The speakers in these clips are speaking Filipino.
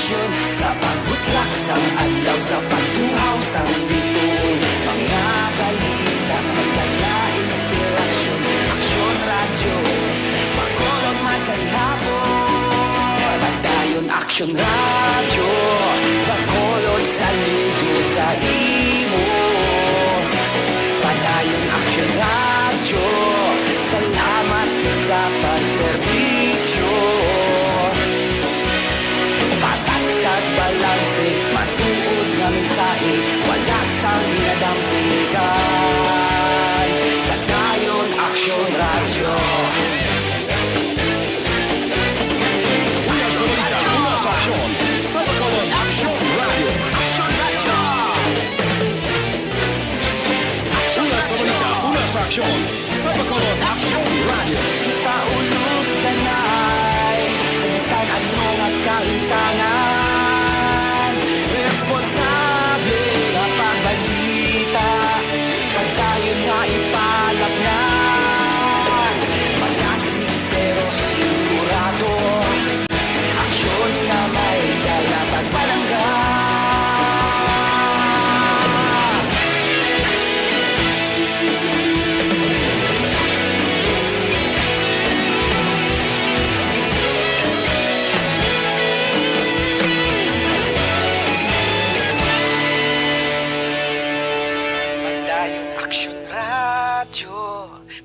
aksyon sa pagbutlak, sa adlaw, sa pagtuhaw, sa bituon. Mga balita, magdala, inspirasyon. Aksyon radyo, makulog man sa hapon. Padayon aksyon radyo, makulog saludo sa imo. Padayon aksyon radyo, salamat sa pagserbisyo. Patas kag balanse, matuod nga mensahe, wala sang ginadampigan. Padayon aksyon radyo. Una sa balita, una sa aksyon, sa Bacolod Aksyon Radio. Aksyon radyo. Una sa balita, una sa aksyon, sa Bacolod Aksyon Radio. Taulog kanay, sa bisan anong at kahintangan. Responsable nga pagbalita, pagdayon nga ipalapnan. Malasig pero sigurado, aksyon nga may dalatag palangga. Padayon aksyon radyo,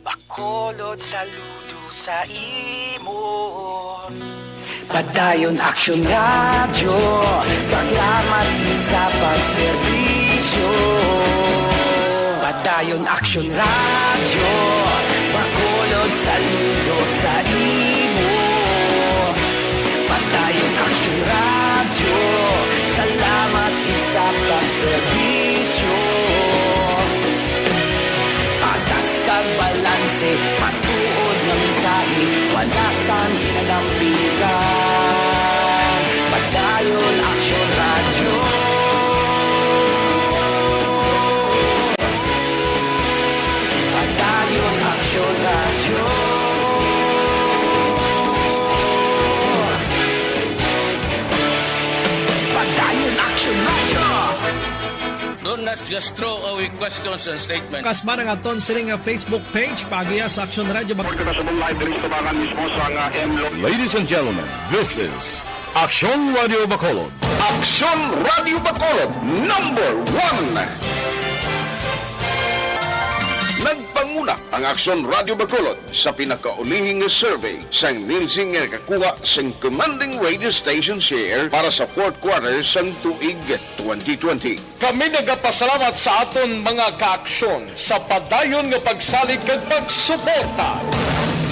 bakolod saludo sa imo. Padayon aksyon radyo, salamat sa pagserbisyo. Padayon aksyon radyo, bakolod saludo sa imo. Padayon aksyon radyo, salamat sa pagserbisyo. Patas kag balanse, matuod ng mensahe, wala sang ginadampigan. Padayon aksyon radyo. Padayon aksyon radyo. Padayon aksyon radyo. Don't not just throw away questions and statements. Kasma ng aton sining nga Facebook page pagiya sa Aksyon Radio. Ladies and gentlemen, this is Aksyon Radio Bacolod. Aksyon Radio Bacolod #1. Nagpanguna ang Aksyon Radio Bacolod sa pinakaulihing survey sang Nielsen nga kakuha sang commanding radio station share para sa fourth quarter sang tuig 2020. Kami nagapasalamat sa aton mga kaaksyon sa padayon nga pagsalig kag pagsuporta.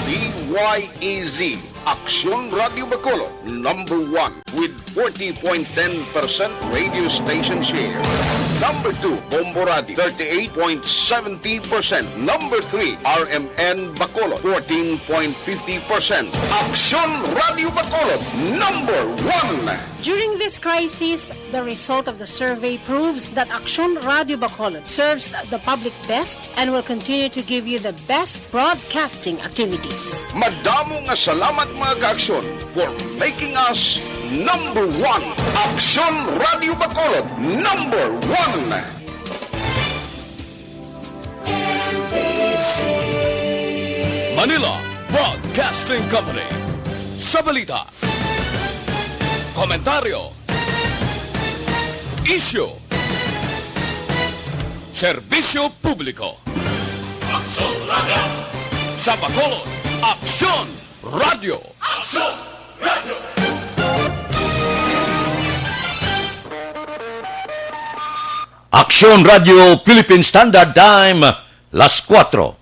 DYEZ Aksyon Radio Bacolod #1 with 40.10% radio station share. Number 2, Bombo Radio, 38.70%. Number 3, RMN Bacolod, 14.50%. Aksyon Radio Bacolod #1. During this crisis, the result of the survey proves that Aksyon Radio Bacolod serves the public best and will continue to give you the best broadcasting activities. Madamo nga salamat mga kaaksyon for making us #1. Aksyon Radio Bacolod #1. Manila Broadcasting Company. Sa balita, komentaryo, isyu, serbisyo publiko. Aksyon Radio. Sa Bacolod, Aksyon Radio. Aksyon Radio. Aksyon Radio Philippine Standard Time, las 4.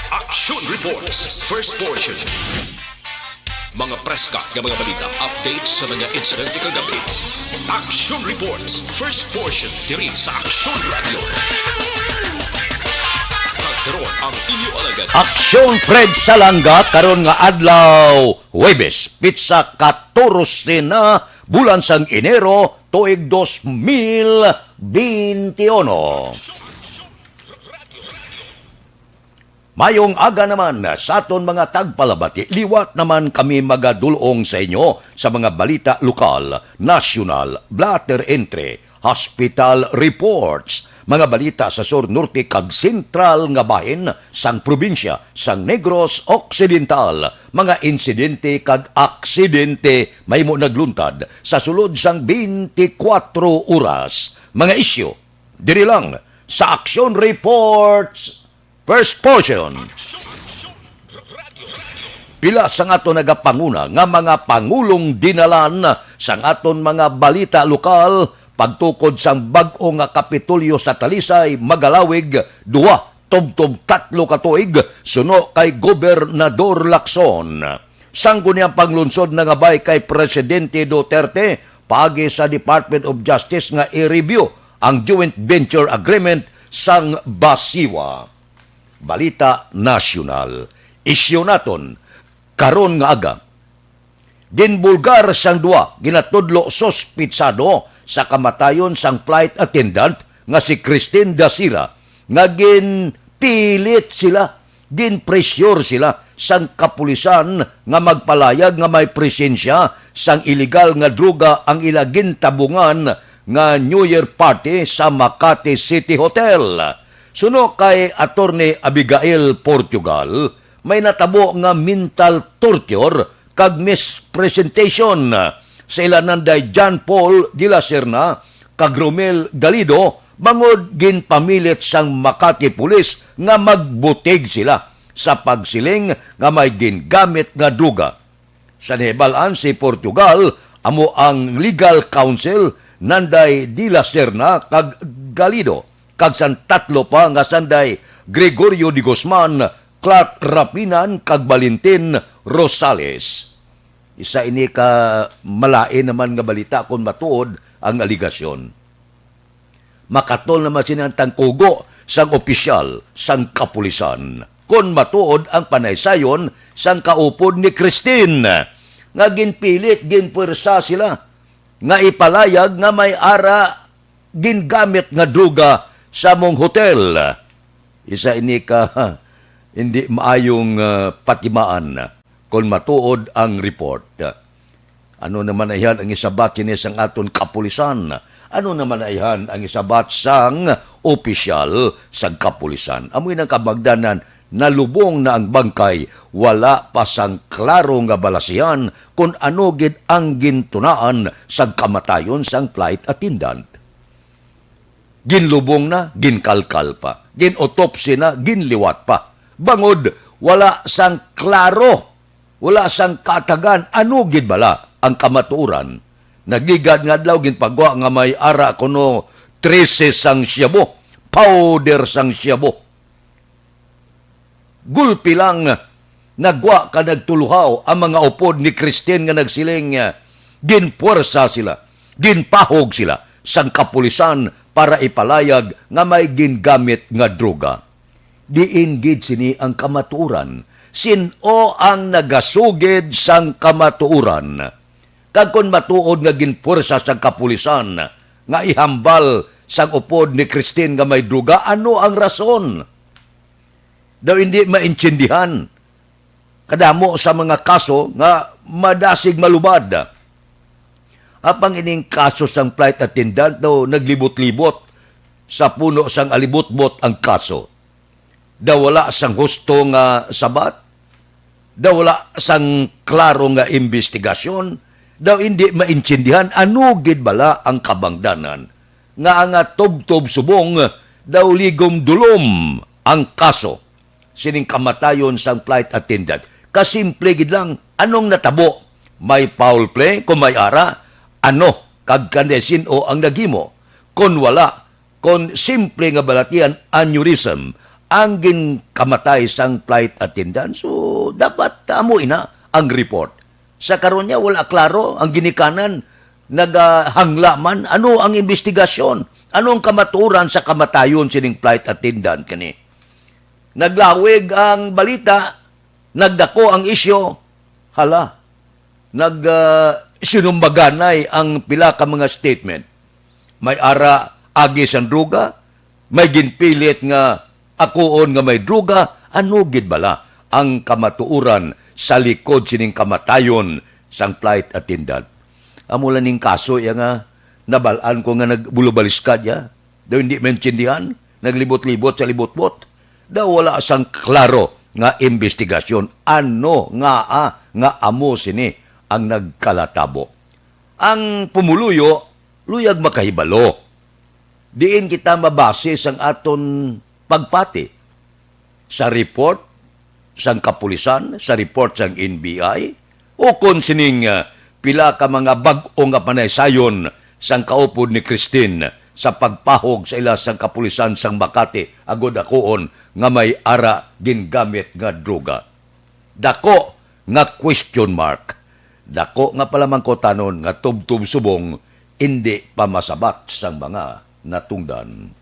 Action Reports, first portion. Mga preska ng mga balita, updates sa mga insidente kagabi. Action Reports, first portion, diri sa Action Radio. karon ang inyo alagad. Aksyon Fred Salanga karon nga adlaw Huwebes, pitsa 14 na bulan sang Enero tuig 2021. Mayong aga naman sa aton mga tagpalabati, liwat naman kami magadulong sa inyo sa mga balita lokal, nasyonal, blatter entry, hospital reports, mga balita sa Sur Norte kag Sentral nga bahin sang probinsya sang Negros Occidental, mga insidente kag aksidente may mo nagluntad sa sulod sang 24 oras, mga isyu diri lang sa Action Reports First Portion. Pila sang aton nagapanguna nga mga pangulong dinalan sang aton mga balita lokal pagtukod sang bag-o nga Kapitolyo sa Talisay, Magalawig, 2 tubtob 3 ka tuig suno kay Gobernador Lacson. Sanggo niyang panglunsod na gabay kay Presidente Duterte pagi sa Department of Justice nga i-review ang joint venture agreement sang Basiwa. Balita nasyonal. Isyu naton karon nga aga. Ginbulgar sang duwa ginatudlo sospitsado sa kamatayon sang flight attendant nga si Christine Dasira nga ginpilit sila, ginpresyur sila sang kapulisan nga magpalayag nga may presensya sang illegal nga droga ang ila gintabungan nga New Year party sa Makati City Hotel. Suno kay Attorney Abigail Portugal, may natabo nga mental torture kag mispresentation sa ilananday John Paul de la Serna kag Romel Galido bangod ginpamilit sang Makati Police nga magbutig sila sa pagsiling nga may gingamit nga druga. Sa nebalaan si Portugal, amo ang legal counsel nanday de la Serna kag Galido. Kag san tatlo pa nga sanday Gregorio de Guzman, Clark Rapinan, kag Valentin Rosales. Isa ini ka malain naman nga balita kung matuod ang aligasyon. Makatol naman sinang tangkugo sang opisyal sang kapulisan. Kung matuod ang panaysayon sang kaupod ni Christine. Nga ginpilit, ginpwersa sila. Nga ipalayag nga may ara gingamit nga druga sa mong hotel. Isa ini ka hindi maayong patimaan kung matuod ang report. Ano naman ayan ang isabat sinis ang aton kapulisan? Ano naman ayan ang isabat sang opisyal sang kapulisan? Amoy ng kabagdanan, nalubong na ang bangkay, wala pa sang klaro nga balasihan kung ano gid ang gintunaan sang kamatayon sang flight attendant. Ginlubong na, ginkalkal pa. Ginotopsy na, ginliwat pa. Bangod, wala sang klaro, wala sang katagan, ano gid bala ang kamatuuran. Nagigad nga daw ginpagwa nga may ara kuno 13 sang siyabo, powder sang siyabo. Gulpi lang, nagwa ka nagtuluhaw ang mga upod ni Christine nga nagsiling, ginpuwersa sila, ginpahog sila sang kapulisan para ipalayag nga may gingamit nga droga. Diinggid sini ang kamatuuran. Sino ang nagasugid sang kamatuuran? Kag kun matuod nga ginpwersa sang kapulisan nga ihambal sang upod ni Christine nga may droga, ano ang rason? Daw hindi maintindihan. Kadamo sa mga kaso nga madasig malubad. Apang ining kaso sang flight attendant daw naglibot-libot sa puno sang alibot-bot ang kaso. Daw wala sang husto nga sabat, daw wala sang klaro nga investigasyon, daw hindi maintindihan ano gid bala ang kabangdanan. Nga nga tub-tub subong daw ligom dulom ang kaso. Sining kamatayon sang flight attendant. Kasimple gid lang, anong natabo? May foul play kung may ara? Ano kag kandesin o ang nagimo? Kung wala, kung simple nga balatian aneurysm ang ginkamatay sang flight attendant, so dapat amoy na ang report. Sa karon niya wala klaro ang ginikanan, nagahanglaman ano ang investigasyon, ano ang kamaturan sa kamatayon sining flight attendant kani. naglawig ang balita, nagdako ang isyo, hala, sinumbaganay ang pila ka mga statement. May ara agi sang druga, may ginpilit nga akoon nga may druga, ano gid bala ang kamatuuran sa likod sining kamatayon sang flight attendant. Amo lang ning kaso ya nga nabalaan ko nga nagbulubalis ka diya. Daw hindi maintindihan, naglibot-libot sa libot-bot. Daw wala sang klaro nga investigasyon. Ano nga amo sini ang nagkalatabo. Ang pumuluyo, luyag makahibalo. Diin kita mabase sang aton pagpati sa report sang kapulisan, sa report sang NBI, o kung sining pila ka mga bag-o nga panaysayon sang kaupod ni Christine sa pagpahog sa ila sang kapulisan sang Makati agod akoon nga may ara gingamit nga droga. Dako nga question mark. Dako nga palamang ko tanon nga tubtub subong hindi pa masabat sang mga natungdan.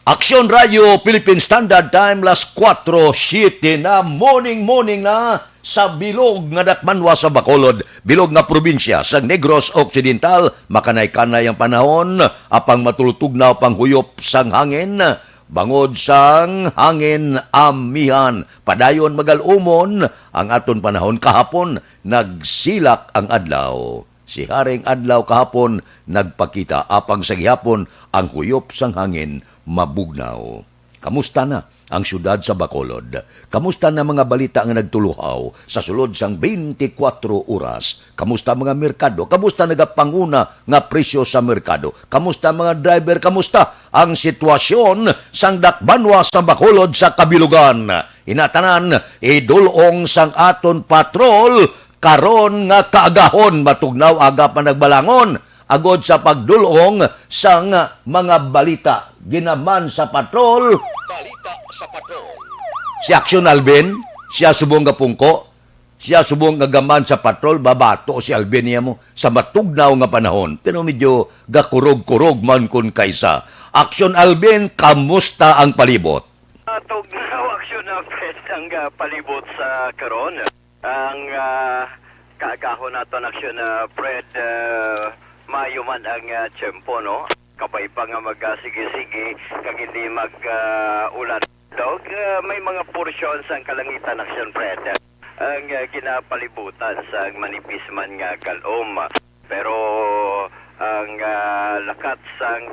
Aksyon Radio Philippine Standard Time las 4:07 na morning na sa bilog nga dakmanwa sa Bacolod, bilog nga probinsya sa Negros Occidental, makanay-kanay ang panahon, apang matulutugnaw pang huyop sang hangin, bangod sang hangin amihan, padayon magalumon ang aton panahon kahapon, nagsilak ang adlaw. Si Haring Adlaw kahapon nagpakita apang sa gihapon ang huyop sang hangin mabugnaw. Kamusta na ang syudad sa Bacolod? Kamusta na mga balita nga nagtuluhaw sa sulod sang 24 oras? Kamusta mga merkado? Kamusta nagapanguna nga presyo sa merkado? Kamusta mga driver? Kamusta ang sitwasyon sang dakbanwa sa Bacolod sa kabilugan? Hinatanan, idulong sang aton patrol karon nga kaagahon matugnaw aga pa nagbalangon agod sa pagdulong sang mga balita ginaman sa patrol. Balita sa patrol. Si Action Alvin, siya subong nga pungko, siya subong nga gaman sa patrol, babato si Alvin niya mo sa matugnaw nga panahon. Pero medyo gakurog-kurog man kun kaysa. Action Alvin, kamusta ang palibot? Tugnaw Action Alvin ang palibot sa karon. Ang kaagahon naton Action Fred, mayo man ang tiyempo, no? Kapay pa nga mag-sige-sige, kag hindi mag-ulan. Dog, may mga porsyon sa kalangitan Action Fred ang kinapalibutan sa manipis man nga kalom. Pero ang lakat sang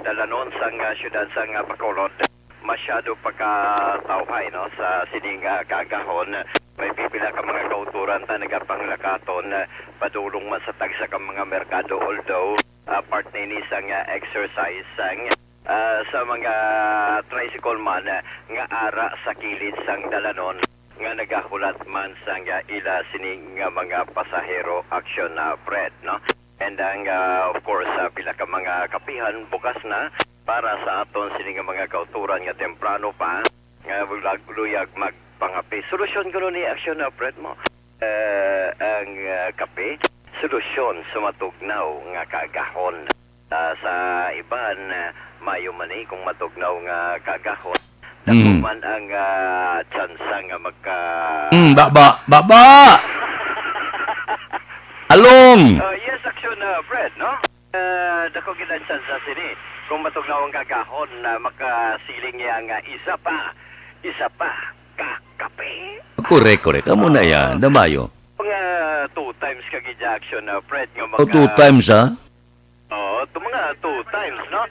dalanon sang syudad sang Bacolod, masyado pagkatawhay, no, sa sining kagahon. May pipila ka mga kauturan ta nagapanglakaton padulong man sa tagsa ka mga merkado, although part na ini sang exercise sang sa mga tricycle man nga ara sa kilid sang dalanon nga nagahulat man sang ila sining mga pasahero Action Fred, no? And ang of course pila ka mga kapihan bukas na para sa aton sining mga kauturan nga temprano pa nga luyag magpangapi. Solusyon kuno ni Action Fred mo ang kape, solusyon sumatugnaw nga kagahon. Sa iban mayo man kung matugnaw nga kagahon. Nakuman ang tsansa nga magka Baba! Along! Yes, Action Fred, no? Dako kita tsansa sini. Kung matugnaw ang kagahon na makasiling niya nga isa pa kakape. Correct. Amo na yan, damayo. Mga 2 times kagidya Action Fred nga mga... 2 times, ha? Oo, ito mga 2 times, no?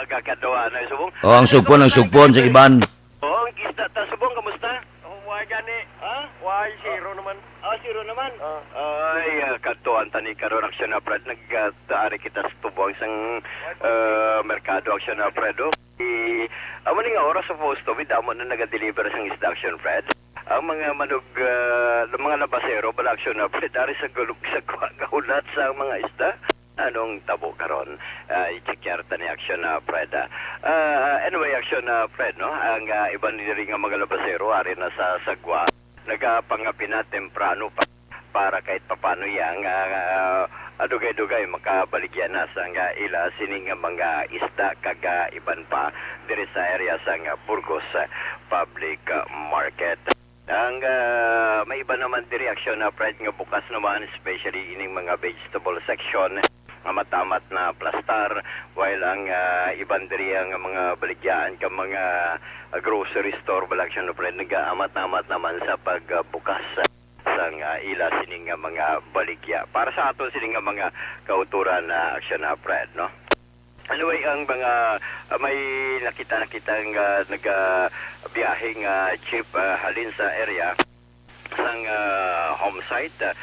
Gagadawa na subong. Ang sugpon sa iban. Ang isda ta subong, kamusta? Why gani? Ha? Why zero naman? Zero naman? Ay, katuan tani karon Action Fred. Nagtaari kita sa tubong sang merkado Action Fred. Amani nga oras supposed to, damo na naga-deliver sang isda Action Fred. Ang mga manug, mga labasero, bala Action Fred, dari sa gulog sa kahulat sa mga isda. Anong tabo karon? I-check ta ni Action Fred. Anyway, Action Fred, no? Ang iban nila nga mga labasero, ari na sa sagwa, nagapangapi na temprano pa para kahit papano yang dugay-dugay makabaligyan na sa nga ila sining nga mga isda kaga iban pa diri sa area sa nga Burgos Public Market. Ang may iba naman diri aksyon na Fred nga bukas naman, especially ining mga vegetable section nga matamat na plastar, while ang iban diri ang mga baligyan ka mga grocery store balaksyon na Fred nagaamat-amat naman sa pagbukas sang ila sining nga mga baligya para sa aton sining nga mga kauturan na aksyon na Fred, no? Anyway, ang mga may nakita nga nagabiyaheng jeep halin sa area sang home site na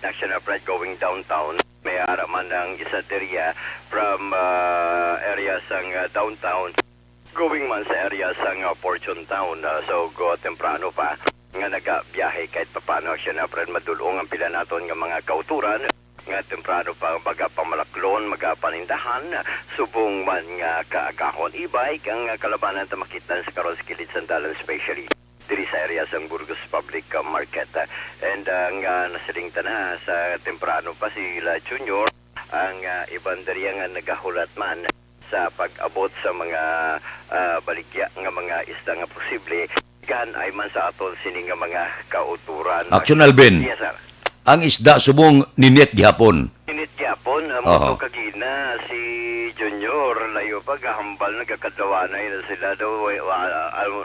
aksyon na Fred going downtown. May araman ng isa deriya from area sang downtown going man sa area sang Fortune Town. So go temprano pa nga nagabiyahe kahit papano siya na Fred madulong ang pila naton nga mga kauturan nga temprano pa baga pamalaklon magapanindahan subong man nga kaagahon e-bike ang kalabanan ta makitan sa karon sa kilid sandalan especially diri sa area sang Burgos Public Market. And ang nasiling na sa temprano pa sila Junior ang ibang dariya nga nagahulat man sa pag-abot sa mga baligya nga mga isda nga posible gan ay man sa aton sining nga mga kauturan. Action Alvin. Yes, sir. Ang isda subong ninit gihapon. Init yapon, mo kagina si Junior layo pa gahambal nagakadlawanay na sila daw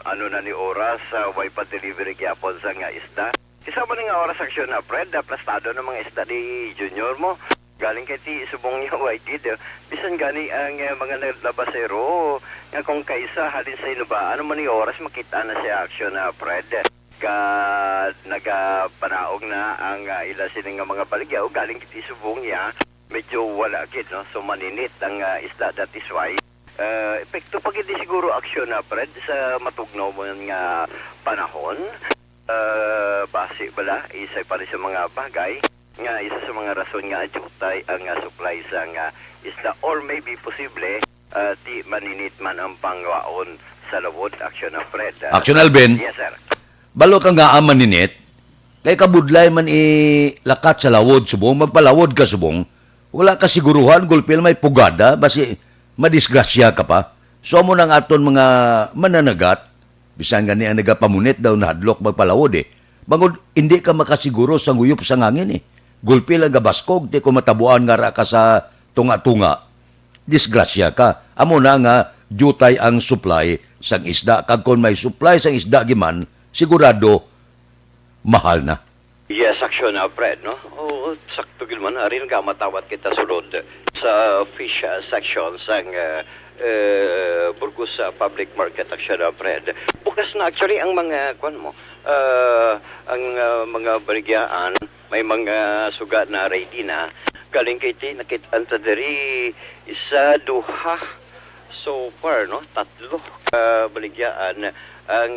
ano na ni oras way pa delivery yapon sa nga isda. Isa man nga oras aksyon na Fred, plastado ng mga isda ni Junior mo. Galing kay ti subong niya YG bisan gani ang mga labasero nga kung kaisa halin sa ino ba ano man ni oras makita na siya aksyon na Fred ka nagapanaog na ang ila sining nga mga baligya o galing kiti subong niya medyo wala gid, no? So maninit ang isda, that is why epekto pa gid siguro aksyon na Fred sa matugnaw mo nga panahon. Base bala isa pa rin sa mga bagay nga isa sa mga rason nga adjutay ang supply sa nga isda or maybe posible di maninit man ang pangwaon sa lawod aksyon na Fred. Action Alvin. Yes, sir. Balo ka nga aman ninit, kay kabudlay man lakat sa lawod subong, magpalawod ka subong, wala ka siguruhan, gulpil may pugada, basi madisgrasya ka pa. So mo nang aton mga mananagat, bisan gani ang nagapamunit daw na hadlok magpalawod Bangod, hindi ka makasiguro sa nguyop sa ngangin Gulpil ang gabaskog, di ko matabuan nga ra ka sa tunga-tunga. Disgrasya ka. Amo na nga, jutay ang supply sang isda. Kag kung may supply sang isda giman, sigurado, mahal na. Yes, action na, Fred, no? Oo, sakto gilman. Arin ka matawat kita sulod sa fish section sang Burgos Public Market action na, Fred. Bukas na actually ang mga, ang mga baligyaan, may mga sugat na ready na. Galing kay ti, nakitanta diri isa, duha, so far, no? 3 baligyaan ang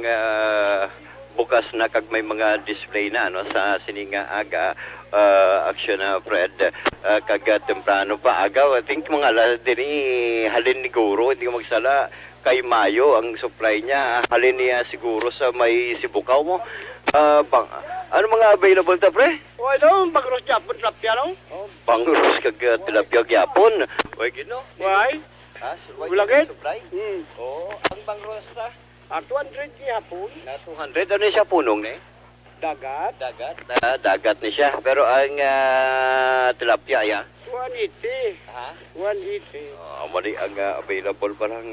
bukas na kag may mga display na no sa sininga aga action na Fred kag temprano pa aga I think mga alas diri halin ni Guro hindi ko magsala kay Mayo ang supply niya halin niya siguro sa may Sibukaw mo ano mga available ta pre? Oy daw bangros Japon tilapia no? Bangros kag tilapia Japon. Oy gino. Why? Bulagin supply? Oh, ang bangros ta 200 gihapon. 200 ano siya punong ni? Dagat. Dagat ni siya. Pero ang tilapia ya? 180. Ha? 180. Mali ang available pa lang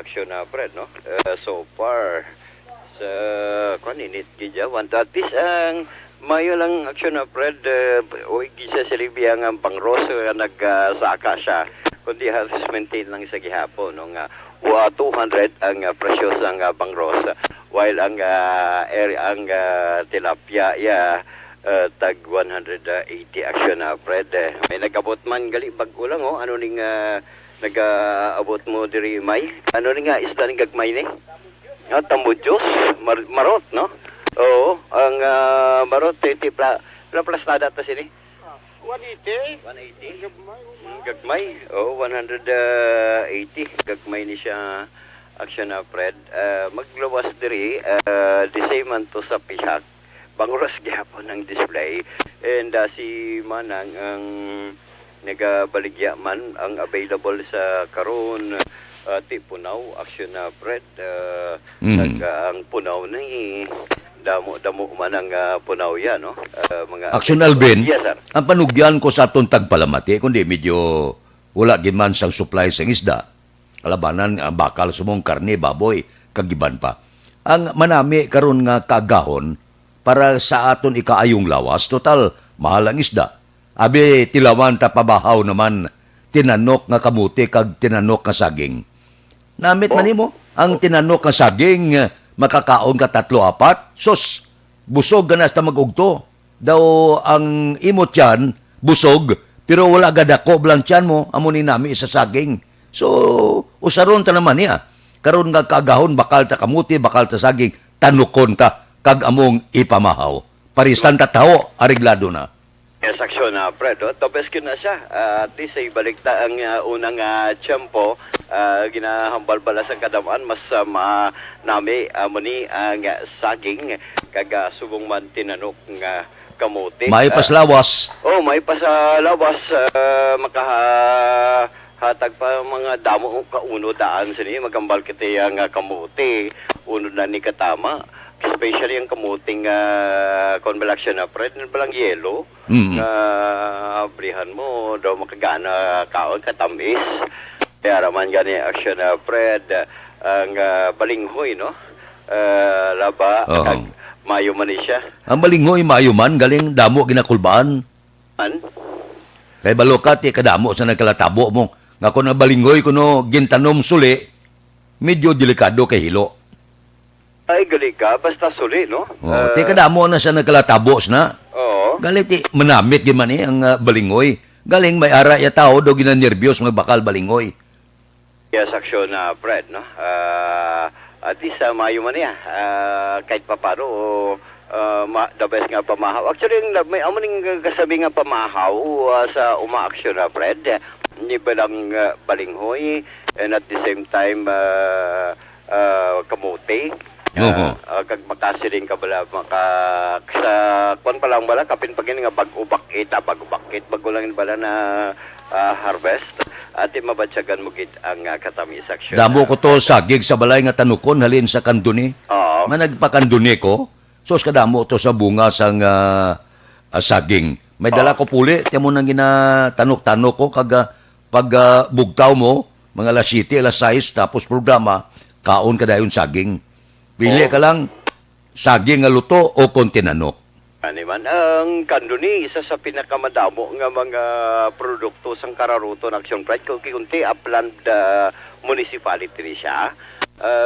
aksyon na Fred, no? So far, sa kaninit gidya, at least ang mayo lang aksyon na Fred, o gisa sa Libya ang pangros, nagsaka siya. Kundi halos maintain lang sa gihapon, no? 200 ang presyo sa bangros while ang tilapia tag 180 action na Fred. May nagabot man gali bago lang ano ning nagaabot mo diri may ano ning isda ning gagmay ni tambudyos marot no oo ang marot plastada ta sini 180. Gagmay. Oh, 180. Gagmay ni siya action na Fred. Maglawas diri the same man to sa pihak. panguras gyapon ng display. And si Manang ang nagabaligya man ang available sa karon ti punaw action na Fred ang punaw ni damo man ang punaw yan, no? Mga Action Alvin, Yes, sir. ang panugyan ko sa atong tagpalamati, kundi medyo wala giman sang supply sang isda. Kalabanan, bakal sumong karne, baboy, kagiban pa. Ang manami karon nga kagahon para sa aton ikaayong lawas, total, mahal ang isda. Abi, tilawan ta pabahaw naman, tinanok nga kamuti kag tinanok nga saging. Namit man mo, ang tinanok nga saging, makakaon ka 3-4, sus, busog ganas ta magugto. Daw ang imot yan, busog, pero wala gadako blang tiyan mo, amunin nami sa saging. So, usaron ta naman niya. Karon nga kagahon, bakal ta kamuti, bakal ta saging, tanukon ka, kag among ipamahaw. Paristan ta tao, ariglado na. Yes, action na, Fred. Topes ko na siya. At least ay balikta ang unang tiyempo. Ginahambal-bala sa kadamaan. Mas nami muni ang saging. Kaga subong man tinanok nga kamote. May paslawas. May pasalawas. Makahatag pa mga damo kauno daan sini. Magambal kita ang kamote. Uno na ni katama. Especially ang kamuting convalescent na Fred, balang yelo. Abrihan mo, daw makagana kaon, katamis. Kaya raman gani action na Fred, ang balinghoy, no? Laba, mayo man siya. Ang balinghoy, mayo man, galing damo ginakulbaan. Kay balokati, kadamo sa nagkalatabo mo. Nga kung ang balinghoy, kuno gintanom suli, medyo delikado kay hilo. Ay, gali ka, basta suli, no? Ti kadamo na siya nagkalatabos na. Oo. Galing ti manamit giman ang balinghoy. Galing may ara ya tao do ginannerbyos nga bakal balinghoy. Yes, action na Fred, no? At least mayo man niya. Kahit paparo, the best nga pamahaw. Actually, may amaning kasabi nga pamahaw sa uma-action na Fred. Hindi ba lang balinghoy and at the same time kamote. Kag makasiling ka bala sa kwan pa lang bala kapin pagin nga bag-ubakit bago lang bala na harvest at mabatsagan mo gid ang katamis action. Damo ko to sagig sa balay nga tanukon halin sa kanduni. Oo. Managpakanduni ko. Sos kadamo to sa bunga sang saging. May dala ko puli, tiyan mo nang ginatanok-tanok ko kag pag bugtaw mo mga alas 7, alas 6 tapos programa kaon ka dayon saging. Pili ka lang, saging nga luto o kontinanok. Ani man, ang kanduni, isa sa pinakamadamo nga mga produkto sang kararuto ng Action Pride, kunti upland municipality ni siya.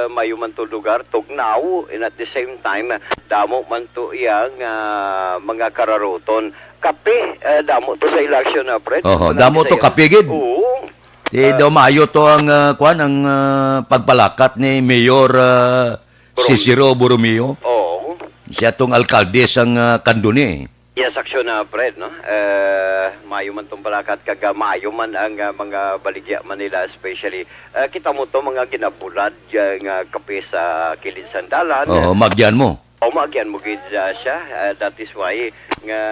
Mayo man to lugar, tugnaw, and at the same time, damo man to iyang mga kararuton. Kape, damo to sa election na Fred. Damo to kape gid. Oo. Daw maayo to ang ang pagpalakat ni Mayor Cicero Borromeo. Oo. Siya tong alkalde sang Kanduni. Yes, action na Fred, no? Mayo man tong balakat kaga mayo man ang mga baligya Manila especially. Kita mo to mga ginabulad nga kape sa kilid sandalan. Magyan mo. Magyan mo gid siya. That is why nga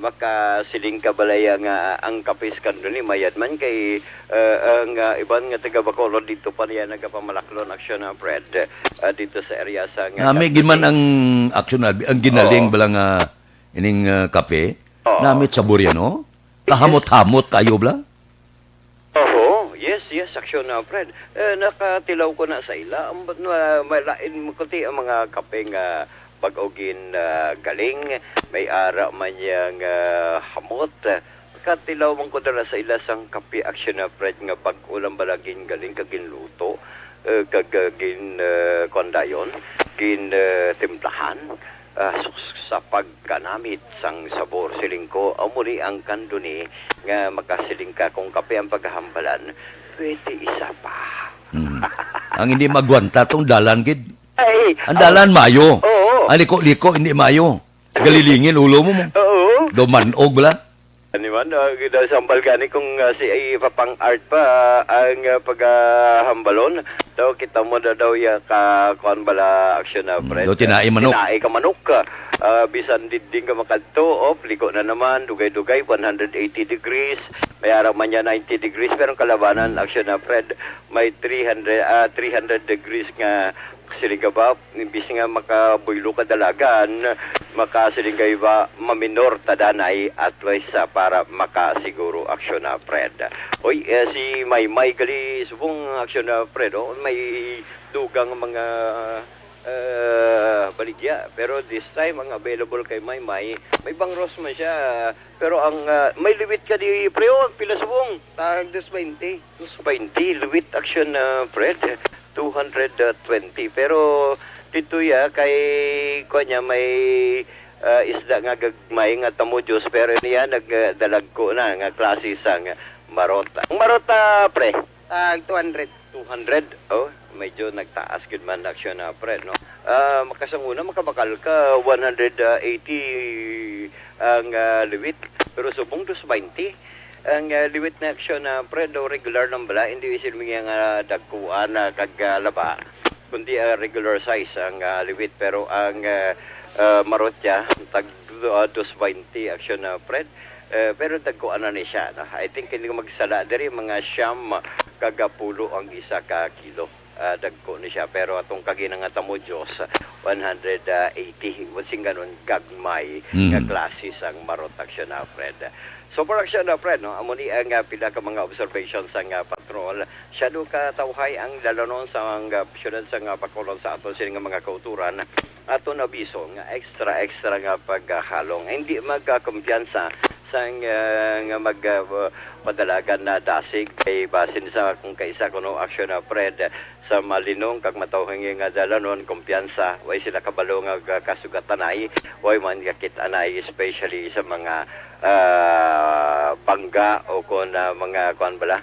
makasiling ka balaya nga ang kape sa Kanduni mayad man kay ang iban nga taga Bacolod dito pa niya nagapamalaklon action na Fred dito sa area sa May giman ang action ang ginaling balang ining kape. Namit sa Buriano. Kahamot-hamot kayo bla? Yes, action na Fred. Nakatilaw ko na sa ila. Malain mo kuti ang mga kape nga pag-ogin galing. May ara man yang hamot. Katilaw man ko dala sa ila sang kape action na Fred nga pag-ulam balagin galing kagin luto. Kagagin kondayon. Gin timplahan. Sa pagkanamit sang sabor siling ko amuli ang Kanduni nga makasiling ka kung kape ang paghahambalan pwede isa pa. Ang hindi magwanta tong dalan gid. Ay, ang dalan mayo. Oo. Ang liko-liko hindi mayo. Galilingin ulo mo. Oo. Do manog bala. Ano man, sambal gani kung si ay papang art pa ang paghambalon. Daw kita mo daw ya ka kuan bala action na friend. Do tinai manok. Tinai ka manok. Bisan dinding ka makadto, liko na naman, dugay-dugay, 180 degrees. May araw man niya 90 degrees, pero ang kalabanan, action na Fred, may 300 degrees nga silinga ba, imbis nga makabuylo ka dalagan, makasilinga ba maminor tadanay at least para makasiguro action na Fred. Oy, si Maymay gali subong action na Fred, may dugang mga baligya. Pero this time, ang available kay Maymay, may bangros man siya. Pero ang may liwit ka di preo, pila subong. Tag 220. 220, liwit action na Fred. 220. Pero dito ya, kay kanya may isda nga gagmay nga tamudjos. Pero niya nagdalag ko na nga klase sang marota. Ang marota, pre? 200. 200? Oh, medyo nagtaas good man action na Fred, no? Makasanguna, makabakal ka 180 ang liwit, pero subong 220 ang liwit na action na Fred, no? Regular lang bala, hindi isil mga nga dagkuan na kaglaba, kundi regular size ang liwit, pero ang marotya tag 220 action na Fred. Pero dagkuan na ni siya, no? I think hindi ko magsala diri mga siyam kagapulo ang isa ka kilo. Dagko ni siya, pero atong kaginang mo Diyos 180 wasing ganun gagmay nga klase sang marot action na Fred. So for action na Fred, no, amo ni ang pila ka mga observations sang patrol, siya do ka tawhay ang dalanon sa mga syudad sang Bacolod sa aton sini nga mga kauturan aton abiso nga extra nga paghalong, hindi magkumpiyansa sang nga magpadalagan na dasig kay basin sa kung kaisa kuno action na Fred sa malinong kag matawhang nga dalanon kumpiyansa way sila kabalo nga kasugatanay way man kakit anay especially sa mga bangga o kon mga kuan bala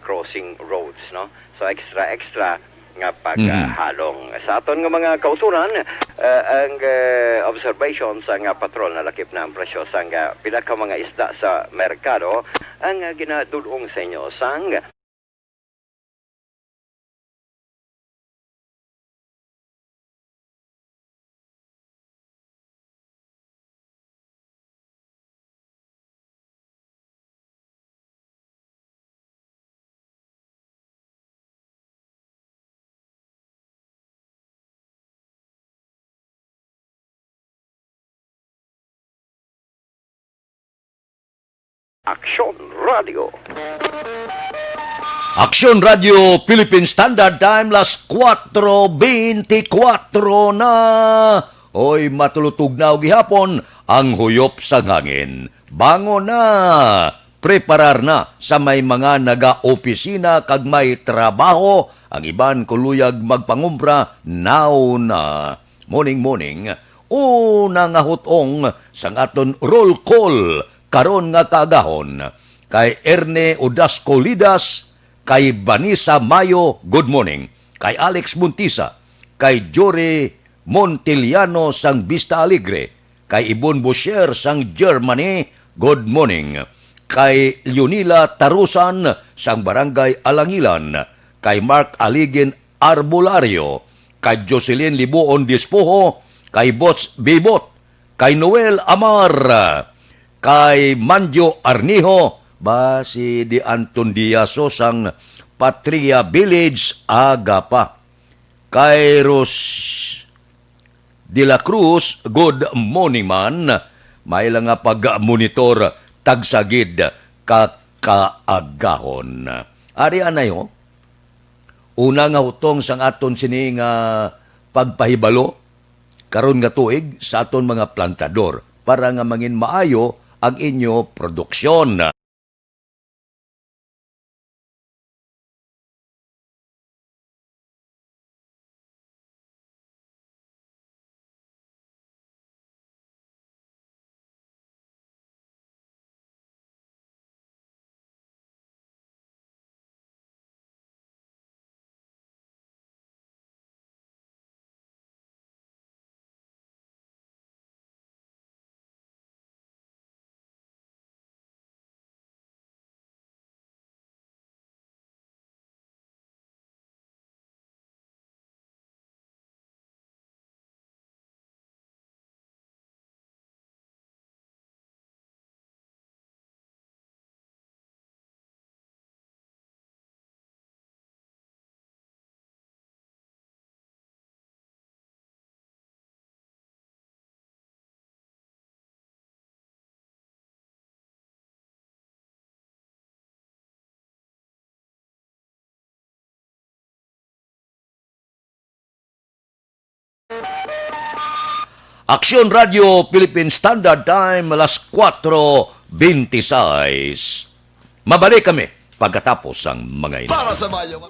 crossing roads, no? So extra nga paghalong. Sa aton nga mga kauturan, ang observation sa nga patrol na lakip na ang presyo sa nga pila ka mga isda sa merkado ang ginadulong sa inyo sang Action Radio. Action Radio Philippine Standard Time las 4:24 na. Oy, matulutog na og gihapon ang huyop sa hangin. Bango na. Preparar na sa may mga naga-opisina kag may trabaho. Ang iban kuluyag magpangumpra now na. Morning. Una nga hutong sang aton roll call karon nga kaagahon kay Erne Odasco Lidas, kay Vanessa Mayo, good morning, kay Alex Montisa, kay Jory Montiliano sang Vista Alegre, kay Ibon Boucher sang Germany, good morning, kay Leonila Tarusan sang Barangay Alangilan, kay Mark Aligin Arbolario, kay Jocelyn Libuon Dispoho, kay Bots Bibot, kay Noel Amar, kay Manjo Arniho, ba si Di Anton Diaso sang Patria Village, Agapa. Kay Ros de la Cruz, good morning man. May lang nga pag-monitor tagsagid kakaagahon. Ari anayo, una nga hutong sang aton sini nga pagpahibalo karon nga tuig sa aton mga plantador para nga mangin maayo ang inyo produksyon. Aksyon Radio Philippine Standard Time, alas 4:26. Mabalik kami pagkatapos ang mga ina. Para sa bayong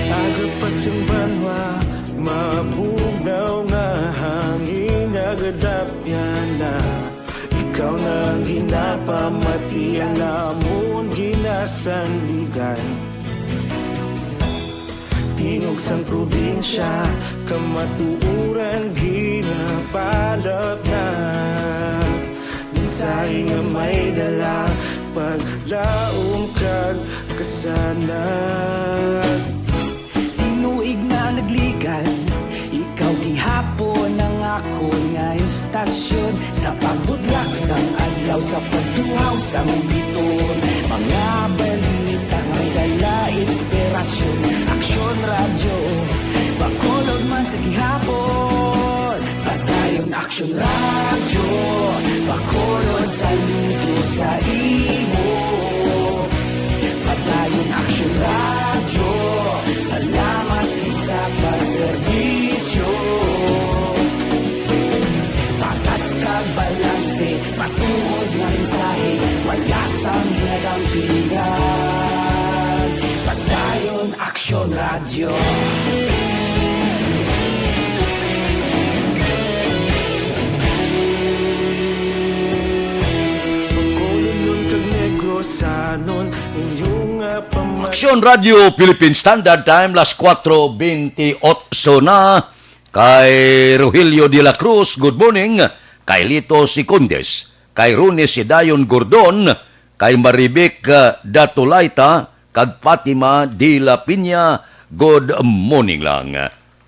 Agapasumbanwa, mabugnaw nga hangin agadapyan na ikaw na ginapamatian namon ginasanligan. Tingog sang probinsya, kamatuuran ginapalap na minsay nga may dala paglaom kag kasanan. Inuig na nagligan, ikaw gihapon ang ako nga istasyon sa pagbudlak sang adlaw sa pagduhaw sang biton. Mga balita nga dala inspirasyon, Aksyon Radio Bacolod man sa gihapon. Padayon Aksyon Radio Bacolod, saludo sa imo. Padayon Aksyon Radio, salamat sa pagserbisyo. Patas kag balanse, patuod nga mensahe, wala sang ginagampingan. Padayon Aksyon Radio. Bacolod kag Negrosanon, inyong Aksyon Radio Philippine Standard Time, las 4:28 na. Kay Rogelio de la Cruz, good morning. Kay Lito Sicondes, kay Rune Sidayon Gordon, kay Maribek Datulaita, kag Fatima de la Piña, good morning lang.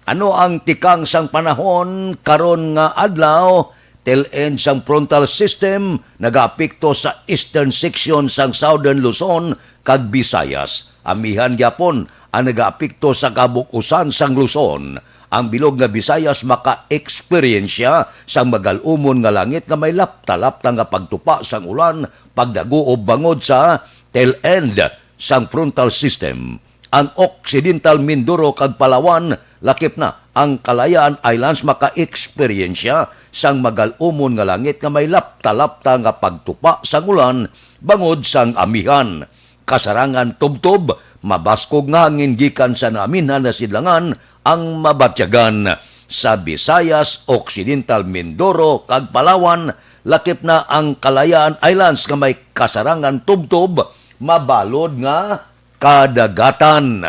Ano ang tikang sang panahon karon nga adlaw? Tel-end sang frontal system nagaapekto sa eastern section sang Southern Luzon kag Visayas. Amihan gyapon ang nagaapekto sa kabuk-usan sang Luzon. Ang bilog nga Visayas maka-eksperyensya sang magalumon nga langit nga may lapta-lapta nga pagtupa sang ulan pagdago o bangod sa tail-end sang frontal system. Ang Occidental Mindoro kag Palawan lakip na ang Kalayaan Islands maka-eksperyensya sang magalumon nga langit nga may lapta-lapta nga pagtupa sang ulan bangod sang amihan. Kasarangan tubtob, mabaskog nga hangin gikan sa naminhan na sidlangan ang mabatyagan. Sa Visayas, Occidental Mindoro kag Palawan lakip na ang Kalayaan Islands nga may kasarangan tubtob, mabalod nga kadagatan.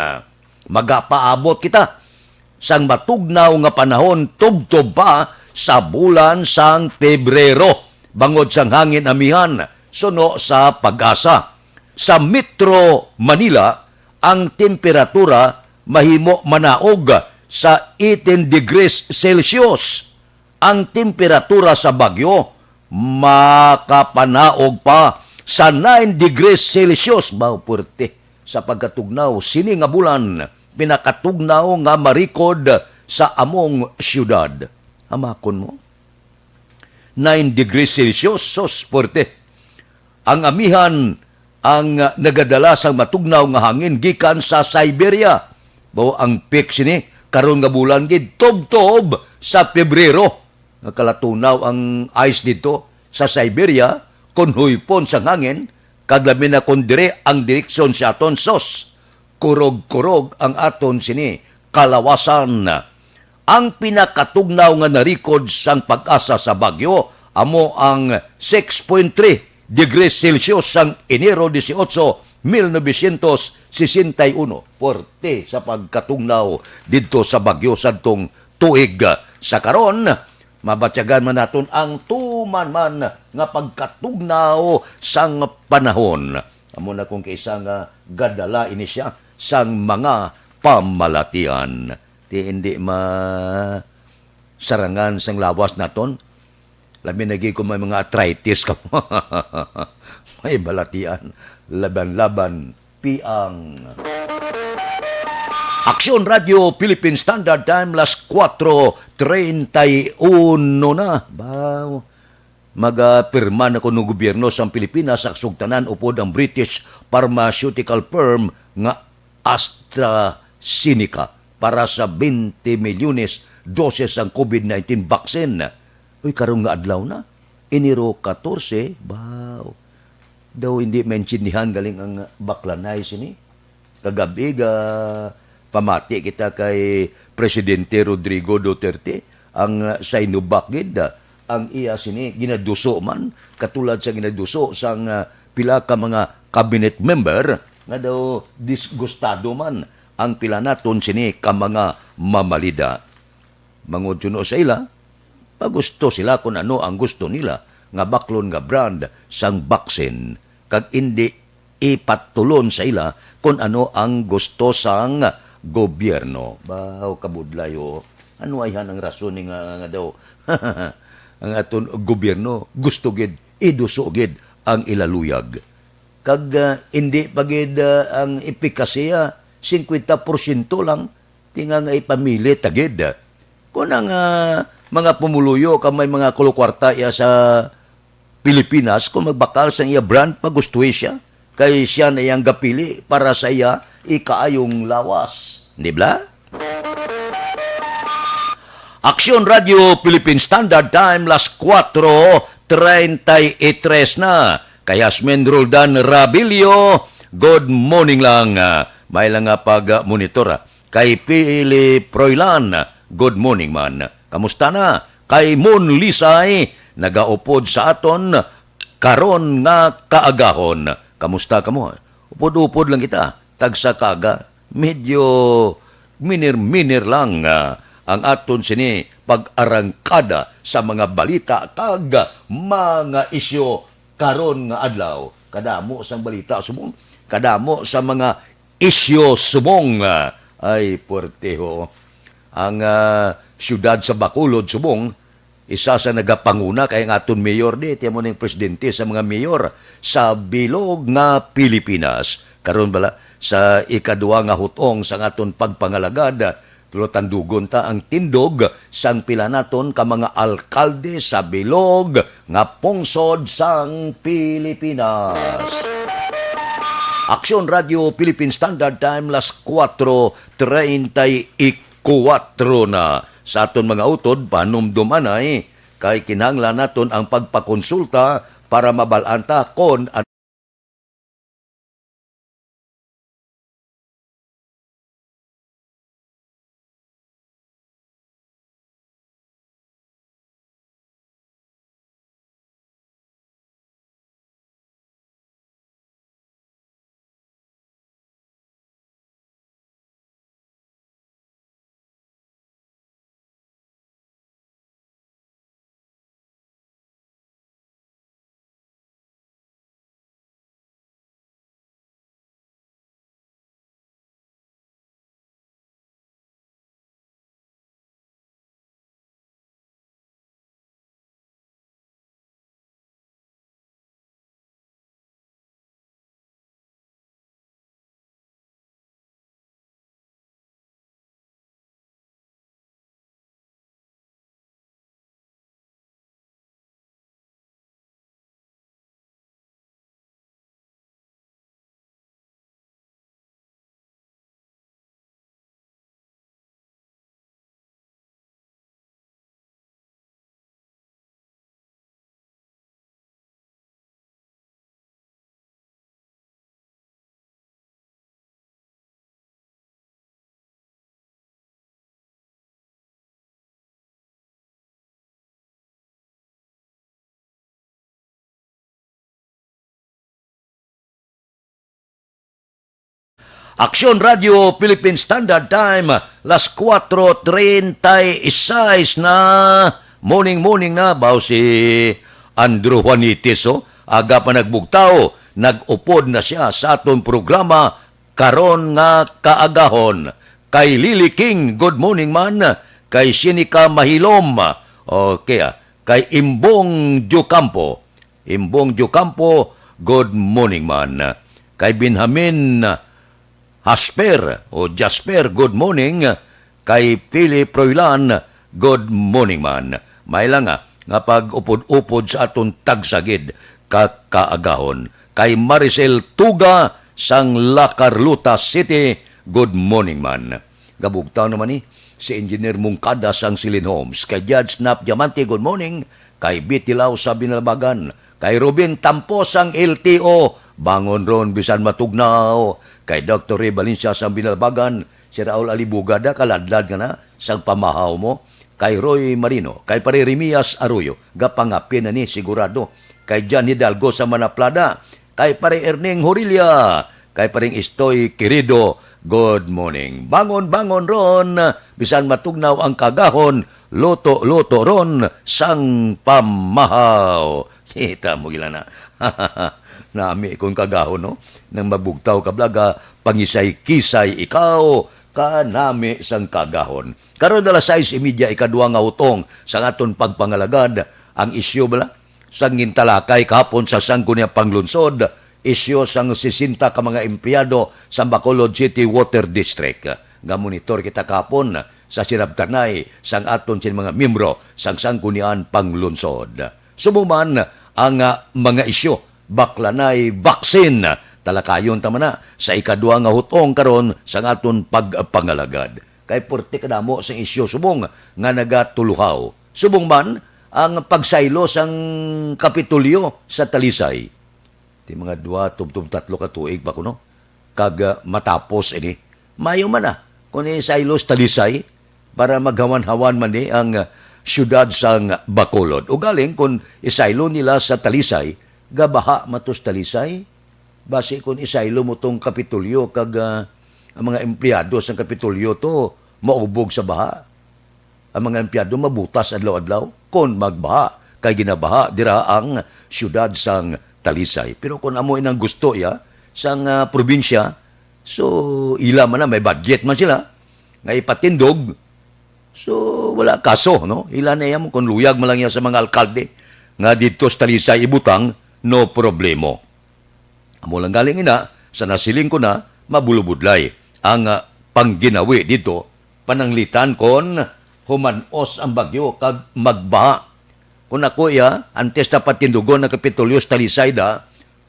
Magapaabot kita sang matugnaw nga panahon tubtob pa sa bulan sang Pebrero bangod sang hangin amihan suno sa Pag-asa. Sa Metro Manila ang temperatura mahimo manaog sa 18 degrees Celsius. Ang temperatura sa Baguio makapanaog pa sa 9 degrees Celsius. Mauporte sa pagkatugnaw sini nga bulan pinakatugnaw nga marikod sa among syudad. Amakon mo 9 degrees Celsius, sos porte. Ang amihan ang nagadala sang matugnaw nga hangin gikan sa Siberia. Bao ang peak sini karon nga bulan gid tob-tob sa Pebrero. Nakalatunaw ang ice dito sa Siberia kun huypon sang hangin kadlabi na kun dire ang direksyon sa aton sos. Kurog-kurog ang aton sini kalawasan. Ang pinakatugnaw nga narikod sang Pag-asa sa Baguio amo ang 6.3 degrees Celsius sang Enero 18, 1961. Porte sa pagkatugnaw dito sa Baguio sadtong tuig. Sa karon, mabatyagan man naton ang tuman-man nga pagkatugnaw sang panahon. Amo na kung kaisa nga gadala ini siya sang mga pamalatian. Di hindi sarangan sang lawas naton. Labi nagi ko may mga arthritis ka mo. May balatian. Laban-laban. Piang. Aksyon Radio Philippine Standard Time, las 4:31 na. Bao. Magapirma na ko ng gobyerno sa Pilipinas sa sugtanan upod ang British pharmaceutical firm nga AstraZeneca para sa 20 milyones doses ang COVID-19 vaccine. Uy, karong nga adlaw na. Enero 14, bao. Daw hindi mensyinihan galing ang baklanay sini. Kagabi pamati kita kay Presidente Rodrigo Duterte ang sainubakid ang iya sini ginaduso man katulad sa ginaduso sang pila ka mga cabinet member nga daw disgustado man ang pila naton sini ka mga mamalida. Mangod yun sa ila, pagusto sila kung ano ang gusto nila nga baklon nga brand sang vaccine kag hindi ipatulon sa ila kung ano ang gusto sang gobyerno. Bahaw kabudlayo. Ano ay ang rason nga daw ang aton gobyerno gusto gid iduso gid ang ilaluyag. Kag hindi pagid ang epikasya 50% lang tinga nga ipamili tagid. Kung ang mga pumuluyo ka may mga kulukwarta iya sa Pilipinas kung magbakal sa iya brand pagustuhin siya kay siya na iyang gapili para sa iya ikaayong lawas. Di ba? Aksyon Radio Philippine Standard Time, las 4:33 na. Kay Yasmin Roldan Rabilio, good morning lang. May lang nga pag-monitor. Kay Philip Proylan, good morning man. Kamusta na? Kay Moon Lisay, nagaupod sa aton, karon nga kaagahon. Kamusta ka mo? Upod-upod lang kita. Tagsa kaga. Medyo minir-minir lang ang aton sini pag-arangkada sa mga balita kag mga isyo karon nga adlaw. Kadamo sa balita subong, kadamo sa mga isyo subong. Ay, puerteho. Ang siyudad sa Bacolod subong, isa sa nagapanguna kay ang aton mayor di, tiyan mo ng presidente sa mga mayor sa bilog nga Pilipinas. Karon bala sa ikaduwa nga hutong sa aton pagpangalagad, tulotandugon ta ang tindog sang pila naton ka mga alkalde sa bilog nga pungsod sang Pilipinas. Aksyon Radio Philippine Standard Time, las 4:34 na. Sa aton mga utod, panumdumanay, kay kinahanglan naton ang pagpakonsulta para mabalanta kon Aksyon Radio Philippine Standard Time, las 4:36 na. Morning na, baw si Andrew Juanitis, aga pa nagbugtaw, nag-upod na siya sa aton programa karon nga kaagahon. Kay Lily King, good morning man. kay Sinica Mahilom, okay, kay Imbong Jocampo. Imbong Jocampo, good morning man. Kay Benjamin Hasper o Jasper, good morning. Kay Philip Roylan, good morning man. May lang nga pag upod-upod sa aton tagsagid kaagahon. Kay Maricel Tuga sang La Carlota City, good morning man. Gabugtaw naman ni si Engineer Mungkada sang Silin Homes. Kay Judge Snap Diamante, good morning. Kay Bitilaw sa Binalbagan. Kay Robin Tampo sang LTO, bangon ron bisan matugnaw. Kay Dr. Ray Valencia sang Binalbagan. Si Raul Alibugada, kaladlad nga na sang pamahaw mo. Kay Roy Marino, kay Pare Remias Arroyo, gapangapin na ni sigurado. Kay John Hidalgo sa Manaplada, kay Pare Erning Horilia, kay Paring Istoy Querido, good morning. Bangon ron, bisan matugnaw ang kagahon, loto ron sang pamahaw. Kita mo gila na. Nami kung kagahon, no? Nang mabugtaw kablaga, pangisay-kisay ikaw, kanami sang kagahon. Karon dala 6:30 ikaduha nga utong sa aton pagpangalagad ang isyu bala sang gintalakay kahapon sa Sangguniang Panglunsod, isyu sang 60 ka mga empleyado sa Bacolod City Water District. Nga monitor kita kahapon sa sinabtanay sang aton sin mga miyembro sang Sangguniang Panglunsod. Sumuman ang mga isyu baklanay vaccine talakayon tama na sa ikaduha nga hutong karon sa aton pagpangalagad. Kay porte kadamo sa isyu subong nga nagatuluhaw. Subong man ang pagsaylo sang Kapitolyo sa Talisay. Di mga 2, 3 ka tuig pa kuno. Kag matapos ini. Mayo man kung isaylo sa Talisay para maghawan-hawan man ni ang syudad sang Bacolod. O galing kung isaylo nila sa Talisay, gabaha matos Talisay. Base kung isaylo mo tong Kapitolyo kag ang mga empleyado sa Kapitolyo to maubog sa baha. Ang mga empleyado mabutas adlaw-adlaw kon magbaha kay ginabaha dira ang syudad sang Talisay. Pero kung amo inang gusto sang probinsya, so ila man na may budget man sila nga ipatindog. So wala kaso, no? Ila na yan kung luyag man lang yan sa mga alkalde nga dito sa Talisay ibutang, no problemo. Amo lang galing ina, sa nasiling ko na, mabulubudlay ang pangginawi dito, pananglitan kon humanos ang bagyo kag magbaha. Kung ako antes na patindugon ng Kapitolyo sa Talisay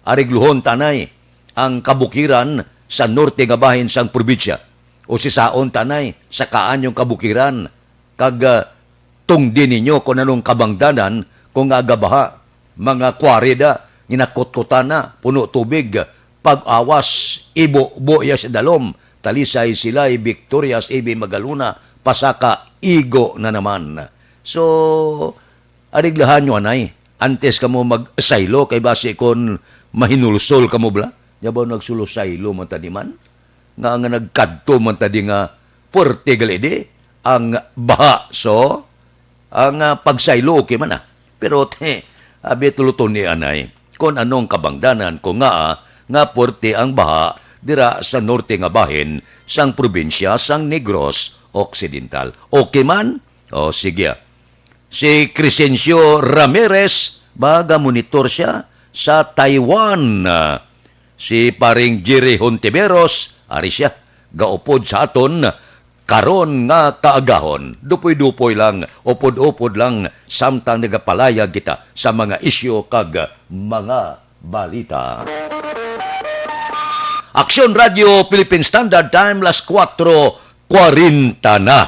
arigluhon tanay ang kabukiran sa norte nga bahin sang probinsya. O si Saon tanay, sakaan yung kabukiran, kag tungdin ninyo kung anong kabangdanan kung agabaha, mga kwarida, ginakot-kutan na, puno tubig, pag-awas, ibo-bo ya sa dalom, Talisay Silay, Victorias, Ibi Magaluna, Pasaka, Igo na naman. So, ariglahan nyo anay, antes ka mo mag-saylo, kay base kon mahinulsol ka mo bla, yabaw nagsulo-saylo man tadiman, nga nagkadto man tadi nga puerte galide, ang baha. So, ang pagsaylo, okay man Pero, abi tuluton ni anay, kung anong kabangdanan ko nga puerte ang baha dira sa norte nga bahin sang probinsya sang Negros Occidental. Okay man? O sige. Si Crescencio Ramirez, baga monitor siya sa Taiwan. Si paring Jerry Hontiveros, ari siya, gaupod sa aton, karon nga kaagahon. Dupoy-dupoy lang, upod-upod lang, samtang nagapalayag kita sa mga isyo kag mga balita. Aksyon Radio Philippine Standard Time, las 4:40 na.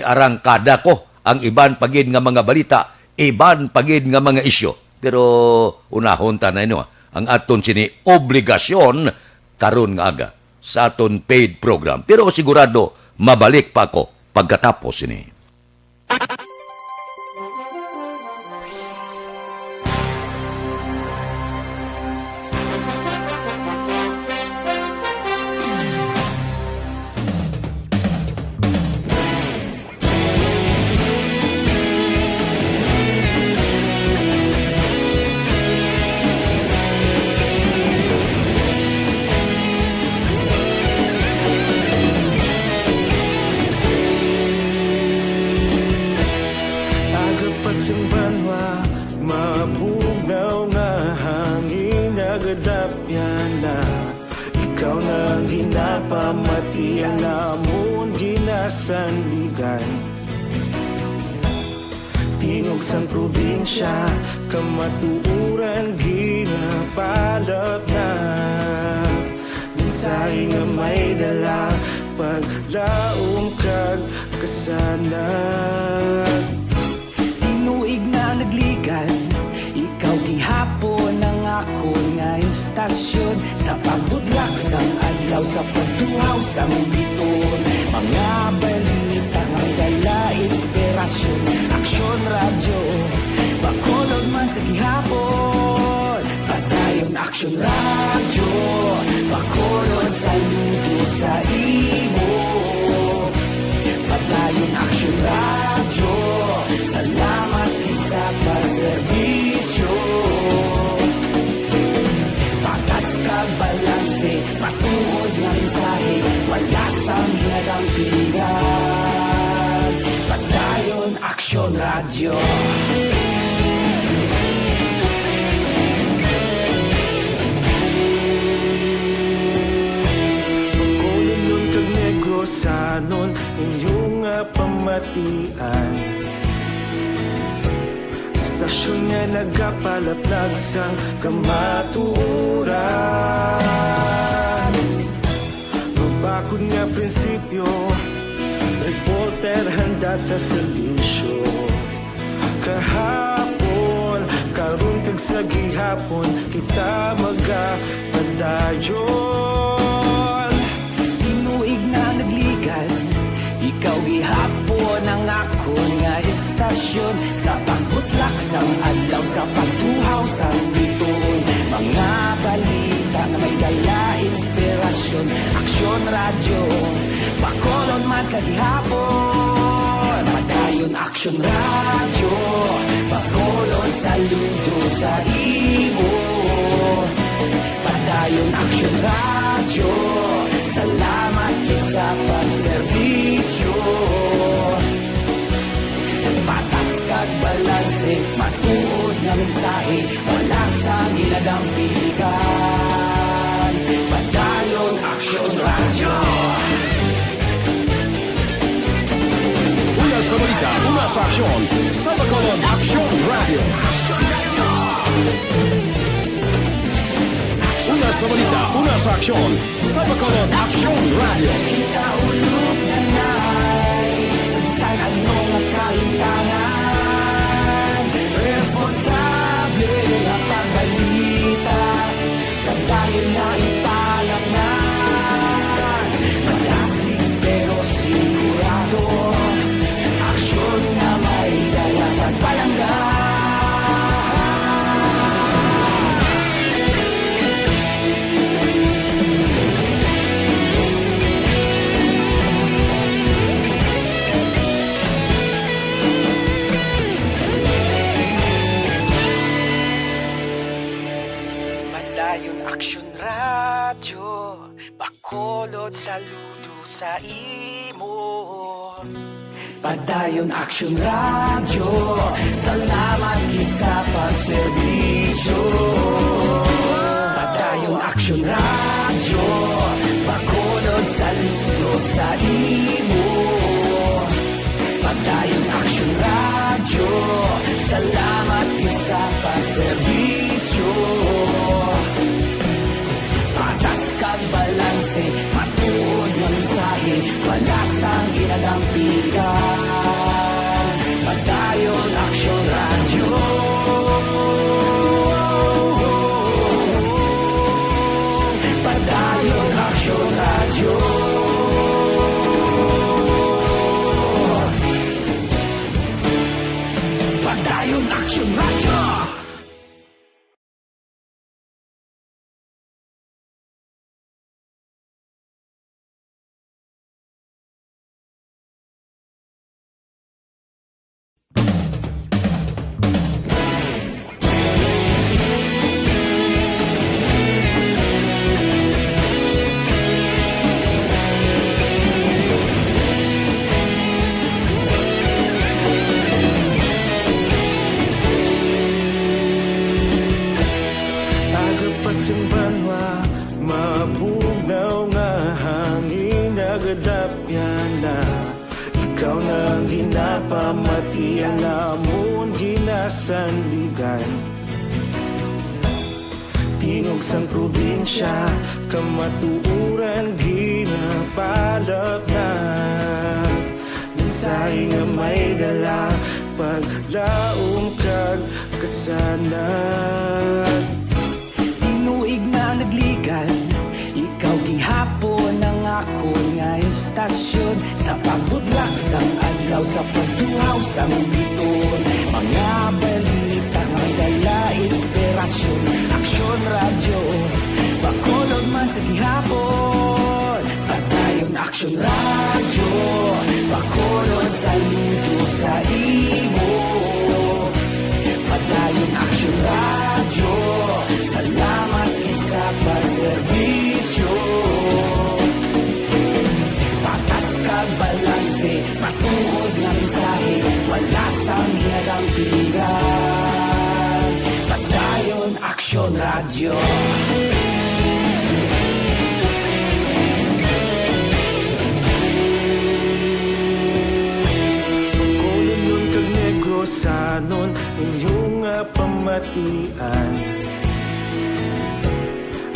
Arangkada ko ang iban pagid nga mga balita, iban pagid nga mga isyo. Pero unahon ta na ang aton sini obligasyon karon nga aga sa aton paid program. Pero sigurado mabalik pa ako pagkatapos ini. sanligan. Tingog sang probinsya, kamatuuran ginapalap na. Minsay nga may dala, paglaom kag kasanag. Tinuig na nagligan, ikaw gihapon ang ako nga istasyon. Sa pagbudlak sang adlaw, sa pagtuhaw sang biton. Mga balita nga dala inspirasyon. Aksyon radyo, Bacolod man sa gihapon. Padayon aksyon radyo, Bacolod saludo sa imo. Padayon aksyon radyo, salamat isa pagserbisyo. Patas kag balanse, patuod nga mensahe, wala sang hinadang pilihan. Padayon aksyon radyo. Bacolod kag Negrosanon, inyong nga pamatian. Istasyon nga nagapalaplag sang kamatuuran. Mabakod nga prinsipyo, reporter handa sa serbisyo. Kahapon, karon kag sa gihapon, kita magapadayon. Tinuig na nagligan, ikaw gihapon ang ako nga istasyon. Sa pagbutlak sang adlaw, sa pagtuhaw sang biton. Mga balita na may dala inspirasyon. Aksyon radyo, Bacolod man sa gihapon. Padayon aksyon radyo, Bacolod saludo sa imo. Padayon aksyon radyo, salamat sa pagserbisyo. Patas kag balanse, matuod nga mensahe, wala sang ginadang pilihan. Padayon aksyon radyo. Una sa balita, una sa aksyon, sa Bacolod Aksyon Radio. Una sa balita, una sa aksyon, sa Bacolod Aksyon Radio. Kita ulog na na'y sansan anong nakahintangan. Responsable ang pagbalita, kagdayon na ipalang na. Malasig pero sigurado, aksyon na may dala pagpalanggan. Padayon aksyon radyo, Bacolod saludo sa imo. Padayon aksyon radyo, salamat gid sa pagserbisyo. Padayon aksyon radyo, Bacolod saludo sa imo. Padayon aksyon radyo, salamat gid sa pagserbisyo. Patas kag balanse, matuod nga mensahe, wala sang ginadang pilihan. Padayon aksyon radyo. Padayon aksyon radyo. Padayon aksyon radyo. Simbanwa, mabugnaw nga hangin nagadapyan na. pamatian namon ginasandigan. Tingog sang probinsya, kamatuuran ginapalap na. Minsay nga may dala, paglaom kag kasanag. Tinuig na nagligan, ikaw gihapon ang ako nga estasyon. Sa pagbudlak sang adlaw, sa pagduhaw sang biton. Mga balita may dala inspirasyon. Aksyon radyo, bakolod man sa gihapon. Padayon aksyon radyo, bakolod sa luto sa imo. Padayon aksyon radyo, salamat sa pagserbisyo. Patas kag balanse, matuod nga mensahe, wala sang hinadang pilihan. Padayon aksyon radyo. Pagkolon nun kag negrosanon, inyong pamatian.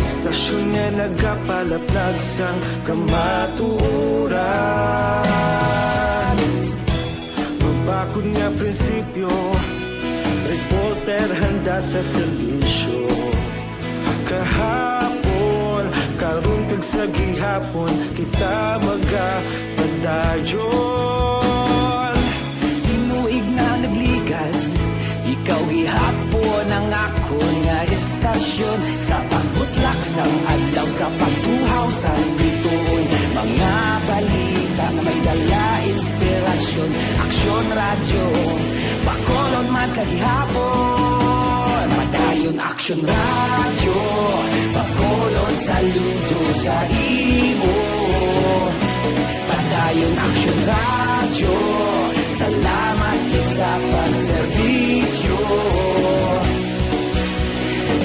Stasyon nga nagapalaplag sang kamatuuran. Mabakod nga prinsipyo, reporter handa sa serbisyo. Kahapon, karon kag sa gihapon, kita magapadayon. Tinuig na nagligan, ikaw gihapon ang ako nga estasyon. Sa pagbutlak sang adlaw, sa pagtuhaw sang biton. Mga balita na may dala inspirasyon. Aksyon radyo, bakolon man sa gihapon. Padayon aksyon radyo, bakolon saludo sa imo. Padayon aksyon radyo, salamat kit sa pagserbisyo.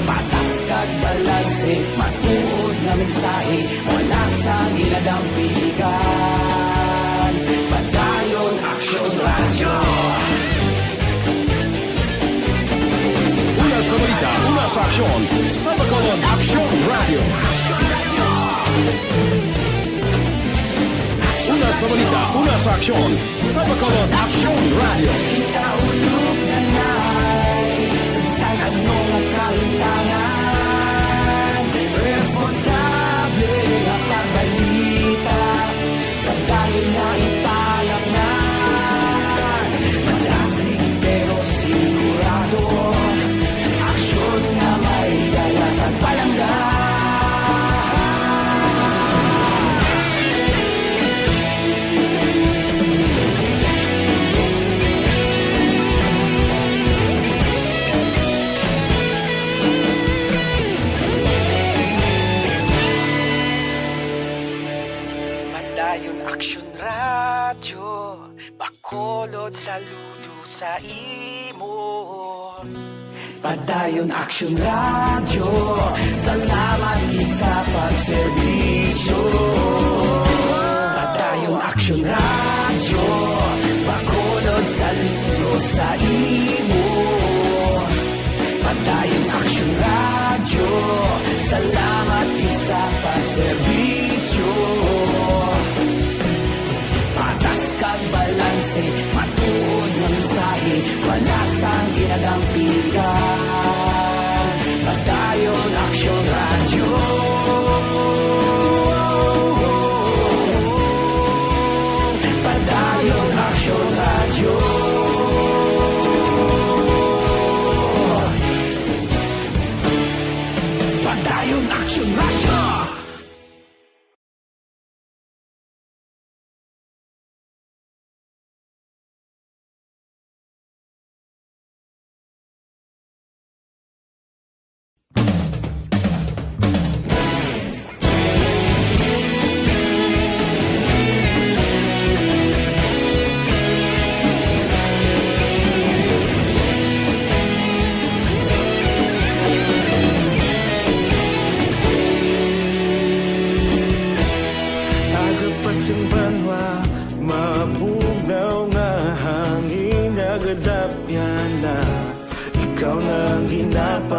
Patas kag balanse, matuod nga mensahe, wala sang ginadang piligan. Padayon aksyon radyo. Una sa balita, una sa aksyon, sa Bacolod Aksyon Radio. Una sa balita, una sa aksyon, sa Bacolod Aksyon Radio. Kita ulog na na'y sagsang anong ang kahintangan. Responsable ang pagbalita, pagdayon na ipalak na. Malasig pero sigurado, aksyon na may dalat at palangga. Padayon aksyon radyo, bakolod saludo sa imo. Padayon aksyon radyo, salamat kit sa pagserbisyo. Padayon aksyon radyo, bakolod saludo sa imo. Padayon aksyon radyo, salamat kit sa pagserbisyo. Patas kag balanse, matuod nga mensahe, wala sang ginadang piligan. Padayon aksyon radyo. Padayon aksyon radyo. Padayon aksyon radyo.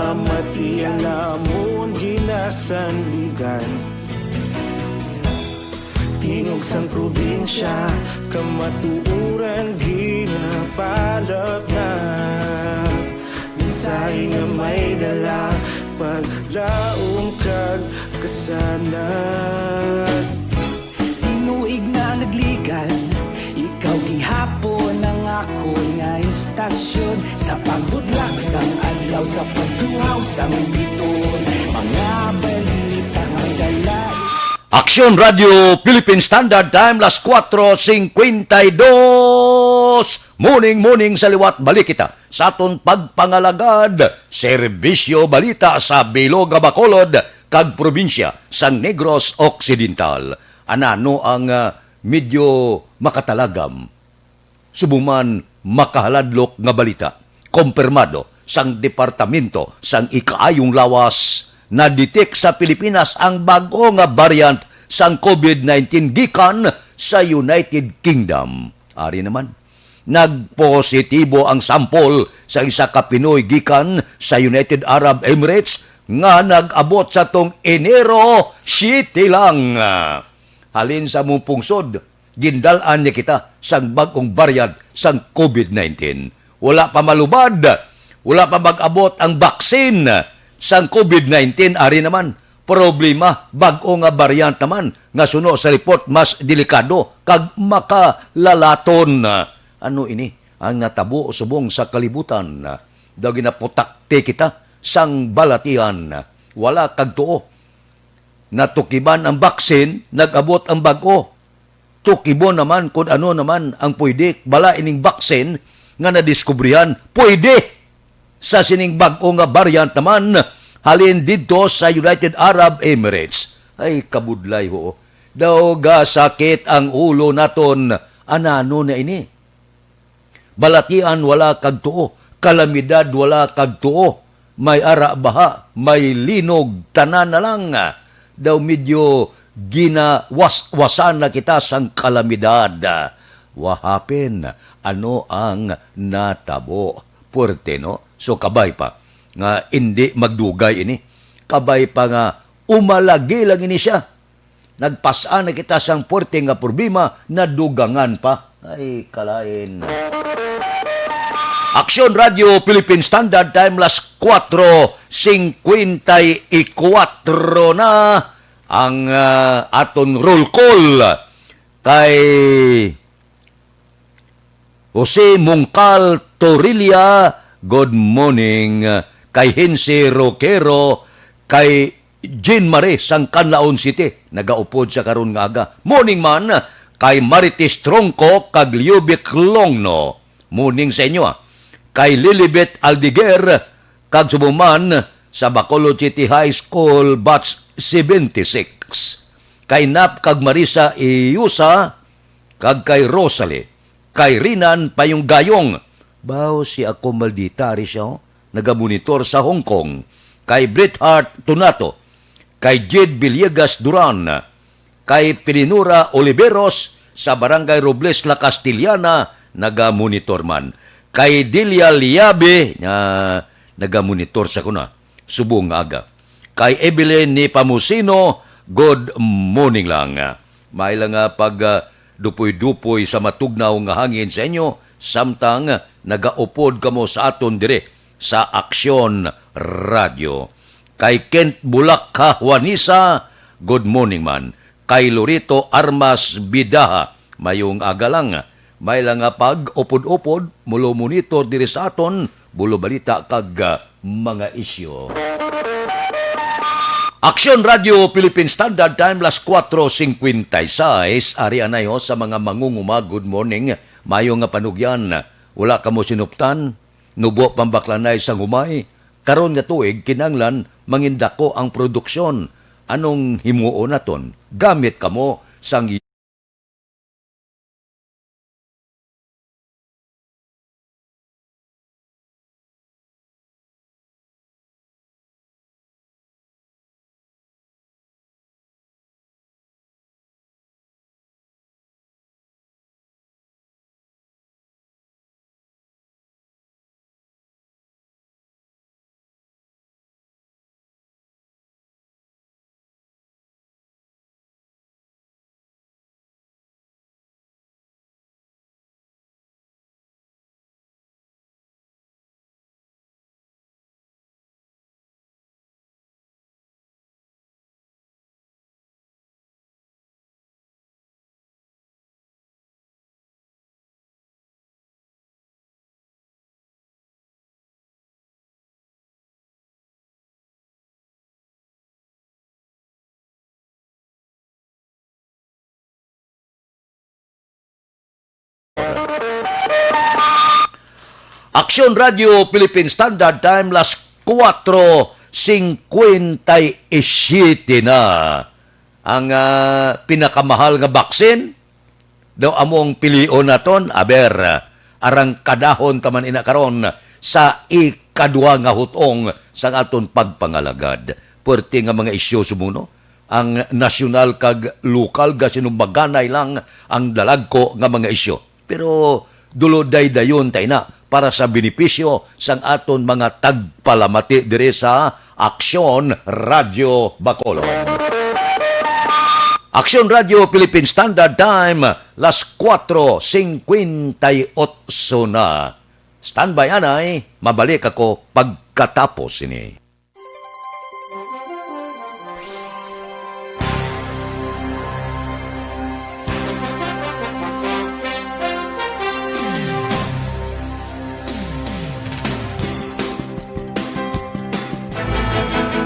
mamati ang lamon ginasanligan. Tingog sang probinsya, kamatuuran ginapalap na. Minsay nga may dala, paglaong kag kasanat. Tinuig na nagligan, ikaw gihapon ang ako nga istasyon. Sa pagbudlak sang adlaw, sa pagtuhaw sang biton, mga balita may dala. Aksyon Radio Philippine Standard Time, las 4:52. Morning sa liwat, balik kita sa aton pagpangalagad, serbisyo balita sa Biloga, Bacolod, kag probinsya sang Negros Occidental. Anano ang medyo makatalagam, subuman makahaladlok nga balita, kompirmado sang Departamento sang Ikaayong Lawas na detect sa Pilipinas ang bago nga variant sang COVID-19 gikan sa United Kingdom. Ari naman, nagpositibo ang sampol sa isa ka Pinoy gikan sa United Arab Emirates nga nag-abot sa tong Enero 7 lang. Halin sa mong pungsod, gindalan niya kita sang bagong variant sang COVID-19. Wala pa malubad, wala pa mag-abot ang baksin sang COVID-19. Ari naman, problema, bago nga variant naman, nga suno sa report mas delikado, kag makalalaton. Ano ini? Ang natabo subong sa kalibutan. Daw ginaputakte kita sang balatian. Wala kag tuo. Natukiban ang baksin, nag-abot ang bago. Tukibo naman kung ano naman ang pwede. Bala ining baksin nga nadiskubrihan, pwede sa sining bago nga variant naman, halin dito sa United Arab Emirates. Ay, kabudlay ho. Daw ga sakit ang ulo naton, anano na ini. Balatian wala kag tuo, kalamidad wala kag tuo, may ara baha, may linog, tanan na lang. Daw medyo ginawasan na kita sang kalamidad. Wahapin, ano ang natabo? Puerte, no? So kabay pa nga hindi magdugay ini. Kabay pa nga umalagi lang ini siya. Nagpasaan na kita sang puerte nga problema na dugangan pa. Ay, kalain. Aksyon Radio Philippine Standard Time, las 4:54 na ang aton roll call kay Jose Mungcal Torilla. Good morning. Kay Hense Roquero, kay Jean Marie sang Canlaon City, nagaupod sa karon nga aga. Morning man kay Marites Tronco kag Liubik Longno. Morning sa inyo. Kay Lilibet Aldiguer kag subuman sa Bacolod City High School batch 76. Kay Nap kag Marisa Iyusa kag kay Rosalie. Kay Rinan Payong Gayong. Bao si ako maldita rin siya, nagamonitor sa Hong Kong. Kay Bret Hart Tunato, kay Jed Villegas Duran, kay Pilinura Oliveros sa Barangay Robles La Castillana, nagamonitor man. Kay Delia Liabe, nagamonitor sa kuna, subong aga. Kay Evelyn ni Pamusino, good morning lang. May lang pag dupoy-dupoy sa matugnaw nga hangin sa inyo, samtang nagaupod kamo sa aton dire sa Aksyon Radio. Kay Kent Bulakha Juanisa, good morning man. Kay Lorito Armas Bidaha, mayong aga lang. May lang pag upod-upod, mulo monitor dire sa aton, bulo balita kag mga isyo. Aksyon Radio Philippine Standard Time, las 4:56. Ari anay ho sa mga mangunguma, good morning. Mayo nga panugyan, wala ka mo sinuptan, nubo pambaklanay sa humay. Karon nga tuig, kinanglan, mangindako ang produksyon. Anong himuo naton? Gamit ka mo sang Aksyon Radio Philippine Standard Time, las 4:57 na. Ang pinakamahal nga baksin, daw among pilion naton, arang kadahon taman inakaron sa ikadwa nga hutong sa aton pagpangalagad. Puwerte nga mga isyu sumuno, ang nasyonal kag lokal ga sinumbaganay lang ang dalagko nga mga isyu. Pero duloday dayon tay na para sa benepisyo sang aton mga tagpalamati dire sa Aksyon Radio Bacolod. Aksyon Radio Philippine Standard Time, las 4:58 na. Standby anay, mabalik ako pagkatapos ini.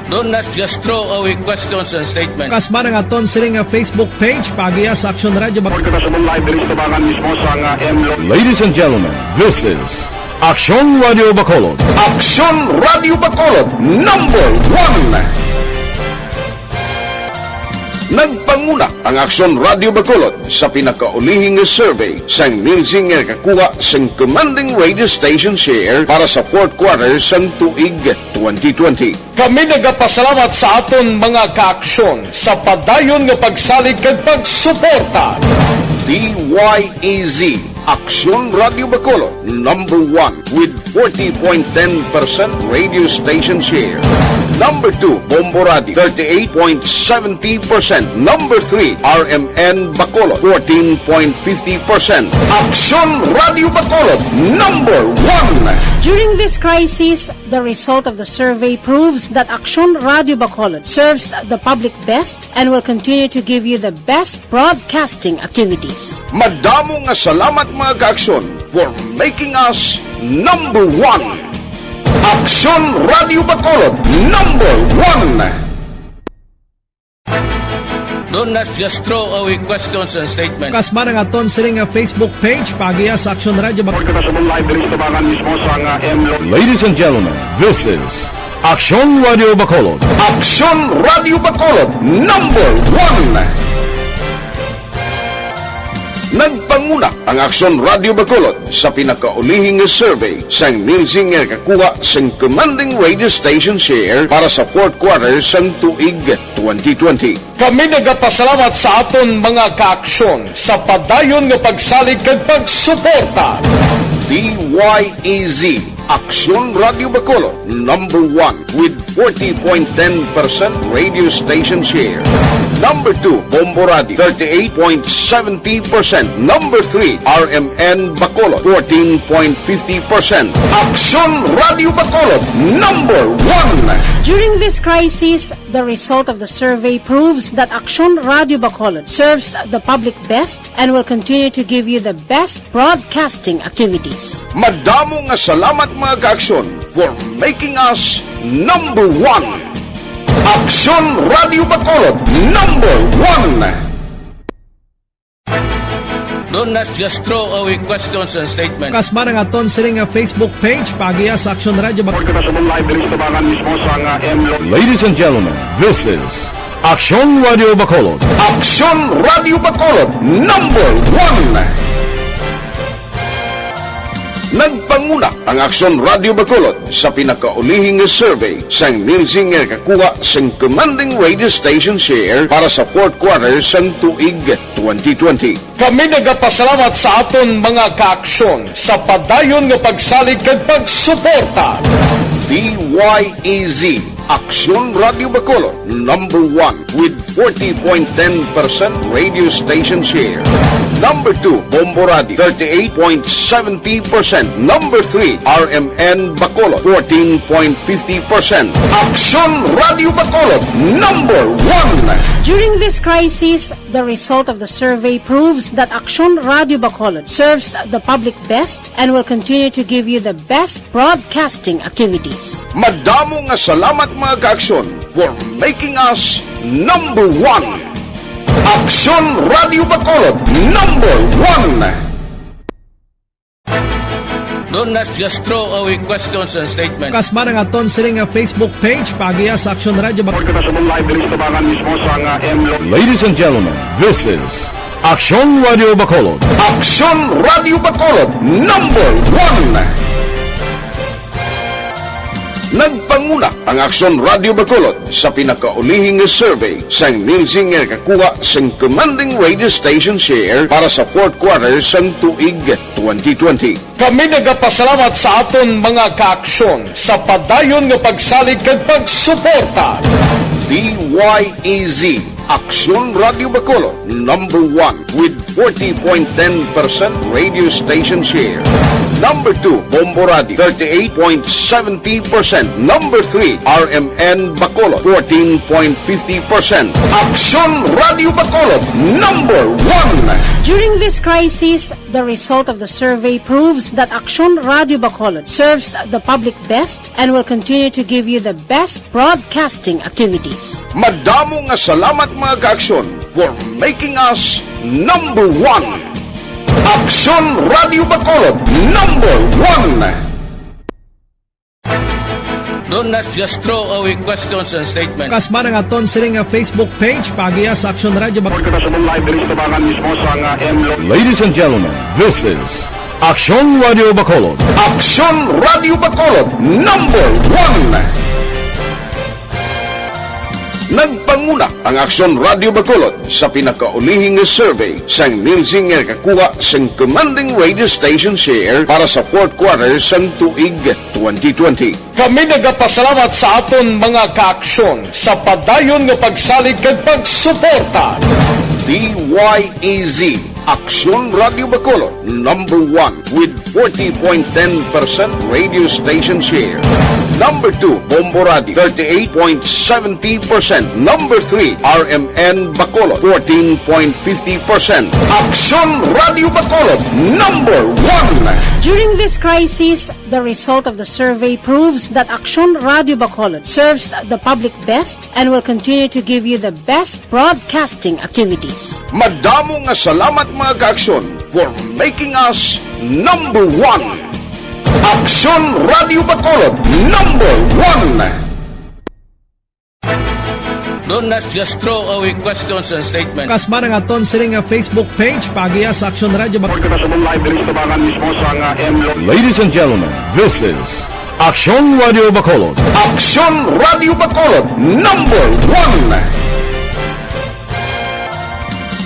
Don't just throw away questions and statements. Kasma ng aton siling nga Facebook page, pagiya sa Aksyon Radio Bacolod. Ladies and gentlemen, this is Aksyon Radio Bacolod. Aksyon Radio Bacolod number 1. Nagpanguna ang Aksyon Radio Bacolod sa pinakaulihing survey sang Nilsing nga kakuha sang commanding radio station share para sa fourth quarter sang tuig 2020. Kami nagapasalamat sa aton mga kaaksyon sa padayon nga pagsalig kag pagsuporta. DYEZ Aksyon Radio Bacolod number 1 with 40.10% radio station share. Number 2, Bombo Radio, 38.70%. Number 3, RMN Bacolod, 14.50%. Aksyon Radio Bacolod, number 1. During this crisis, the result of the survey proves that Aksyon Radio Bacolod serves the public best and will continue to give you the best broadcasting activities. Madamo nga salamat mga kaaksyon for making us number 1. Aksyon Radio Bacolod, number 1. Don't just throw away questions and statements. Kasma ng aton siling nga Facebook page, pagiya sa Aksyon Radio Bacolod. Ladies and gentlemen, this is Aksyon Radio Bacolod. Aksyon Radio Bacolod, number 1. Nagpanguna ang Aksyon Radio Bacolod sa pinakaulihing survey sang Nilsing nga kakuha sang commanding radio station share para sa fourth quarter sang tuig 2020. Kami nagapasalamat sa aton mga kaaksyon sa padayon nga pagsalig kag pagsuporta. DYEZ Aksyon Radio Bacolod number 1 with 40.10% radio station share. Number 2, Bombo Radio, 38.70%. Number 3, RMN Bacolod, 14.50%. Aksyon Radio Bacolod, number 1. During this crisis, the result of the survey proves that Aksyon Radio Bacolod serves the public best and will continue to give you the best broadcasting activities. Madamo nga salamat mga kaaksyon for making us number 1. Aksyon Radio Bacolod, number 1. Don't just throw away questions and statements. Kasma ng aton siling nga Facebook page, pagiya sa Aksyon Radio Bacolod. Ladies and gentlemen, this is Aksyon Radio Bacolod. Aksyon Radio Bacolod, number 1. Nagpanguna ang Aksyon Radio Bacolod sa pinakaulihing survey sang Nilsing nga kakuha sang commanding radio station share para sa fourth quarter sang tuig 2020. Kami nagapasalamat sa aton mga kaaksyon sa padayon nga pagsalig kag pagsuporta. DYEZ Aksyon Radio Bacolod number 1 with 40.10% radio station share. Number 2, Bombo Radio, 38.70%. Number 3, RMN Bacolod, 14.50%. Aksyon Radio Bacolod, number 1. During this crisis, the result of the survey proves that Aksyon Radio Bacolod serves the public best and will continue to give you the best broadcasting activities. Madamo nga salamat mga kaaksyon for making us number 1. Aksyon Radio Bacolod, number 1. Don't not just throw away questions and statements. Kasma ng aton siling Facebook page pagiya sa Aksyon Radio Ladies and gentlemen, this is Aksyon Radio Bacolod. Aksyon Radio Bacolod number 1. Nagpanguna ang Aksyon Radio Bacolod sa pinakaulihing survey sa Nilsing nga kakuha sa commanding radio station share para sa fourth quarter sa tuig 2020. Kami nagapasalamat sa aton mga kaaksyon sa padayon nga pagsalig kag pagsuporta. DYEZ Aksyon Radio Bacolod number 1 with 40.10% radio station share. Number 2, Bombo Radio, 38.70%. Number 3, RMN Bacolod, 14.50%. Aksyon Radio Bacolod, number 1. During this crisis, the result of the survey proves that Aksyon Radio Bacolod serves the public best and will continue to give you the best broadcasting activities. Madamo nga salamat mga kaaksyon for making us number 1. Aksyon Radio Bacolod, number 1. Don't not just throw away questions and statements. Kasma ng aton siling Facebook page pagiya sa Aksyon Radio Ladies and gentlemen, this is Aksyon Radio Bacolod. Aksyon Radio Bacolod, number 1. Nagpanguna ang Aksyon Radio Bacolod sa pinakaulihing survey sa Nilsing nga kakuha sa commanding radio station share para sa fourth quarter sa tuig 2020. Kami nagapasalamat sa aton mga kaaksyon sa padayon nga pagsalig kag pagsuporta. DYEZ Aksyon Radio Bacolod number 1 with 40.10% radio station share. Number 2, Bombo Radio, 38.70%. Number 3, RMN Bacolod, 14.50%. Aksyon Radio Bacolod, number 1. During this crisis, the result of the survey proves that Aksyon Radio Bacolod serves the public best and will continue to give you the best broadcasting activities. Madamo nga salamat mga kaaksyon for making us number 1. Aksyon Radio Bacolod, number 1. Don't not just throw away questions and statements. Kasma ng aton siling Facebook page pagiya sa Aksyon Radio Ladies and gentlemen, this is Aksyon Radio Bacolod. Aksyon Radio Bacolod, number 1.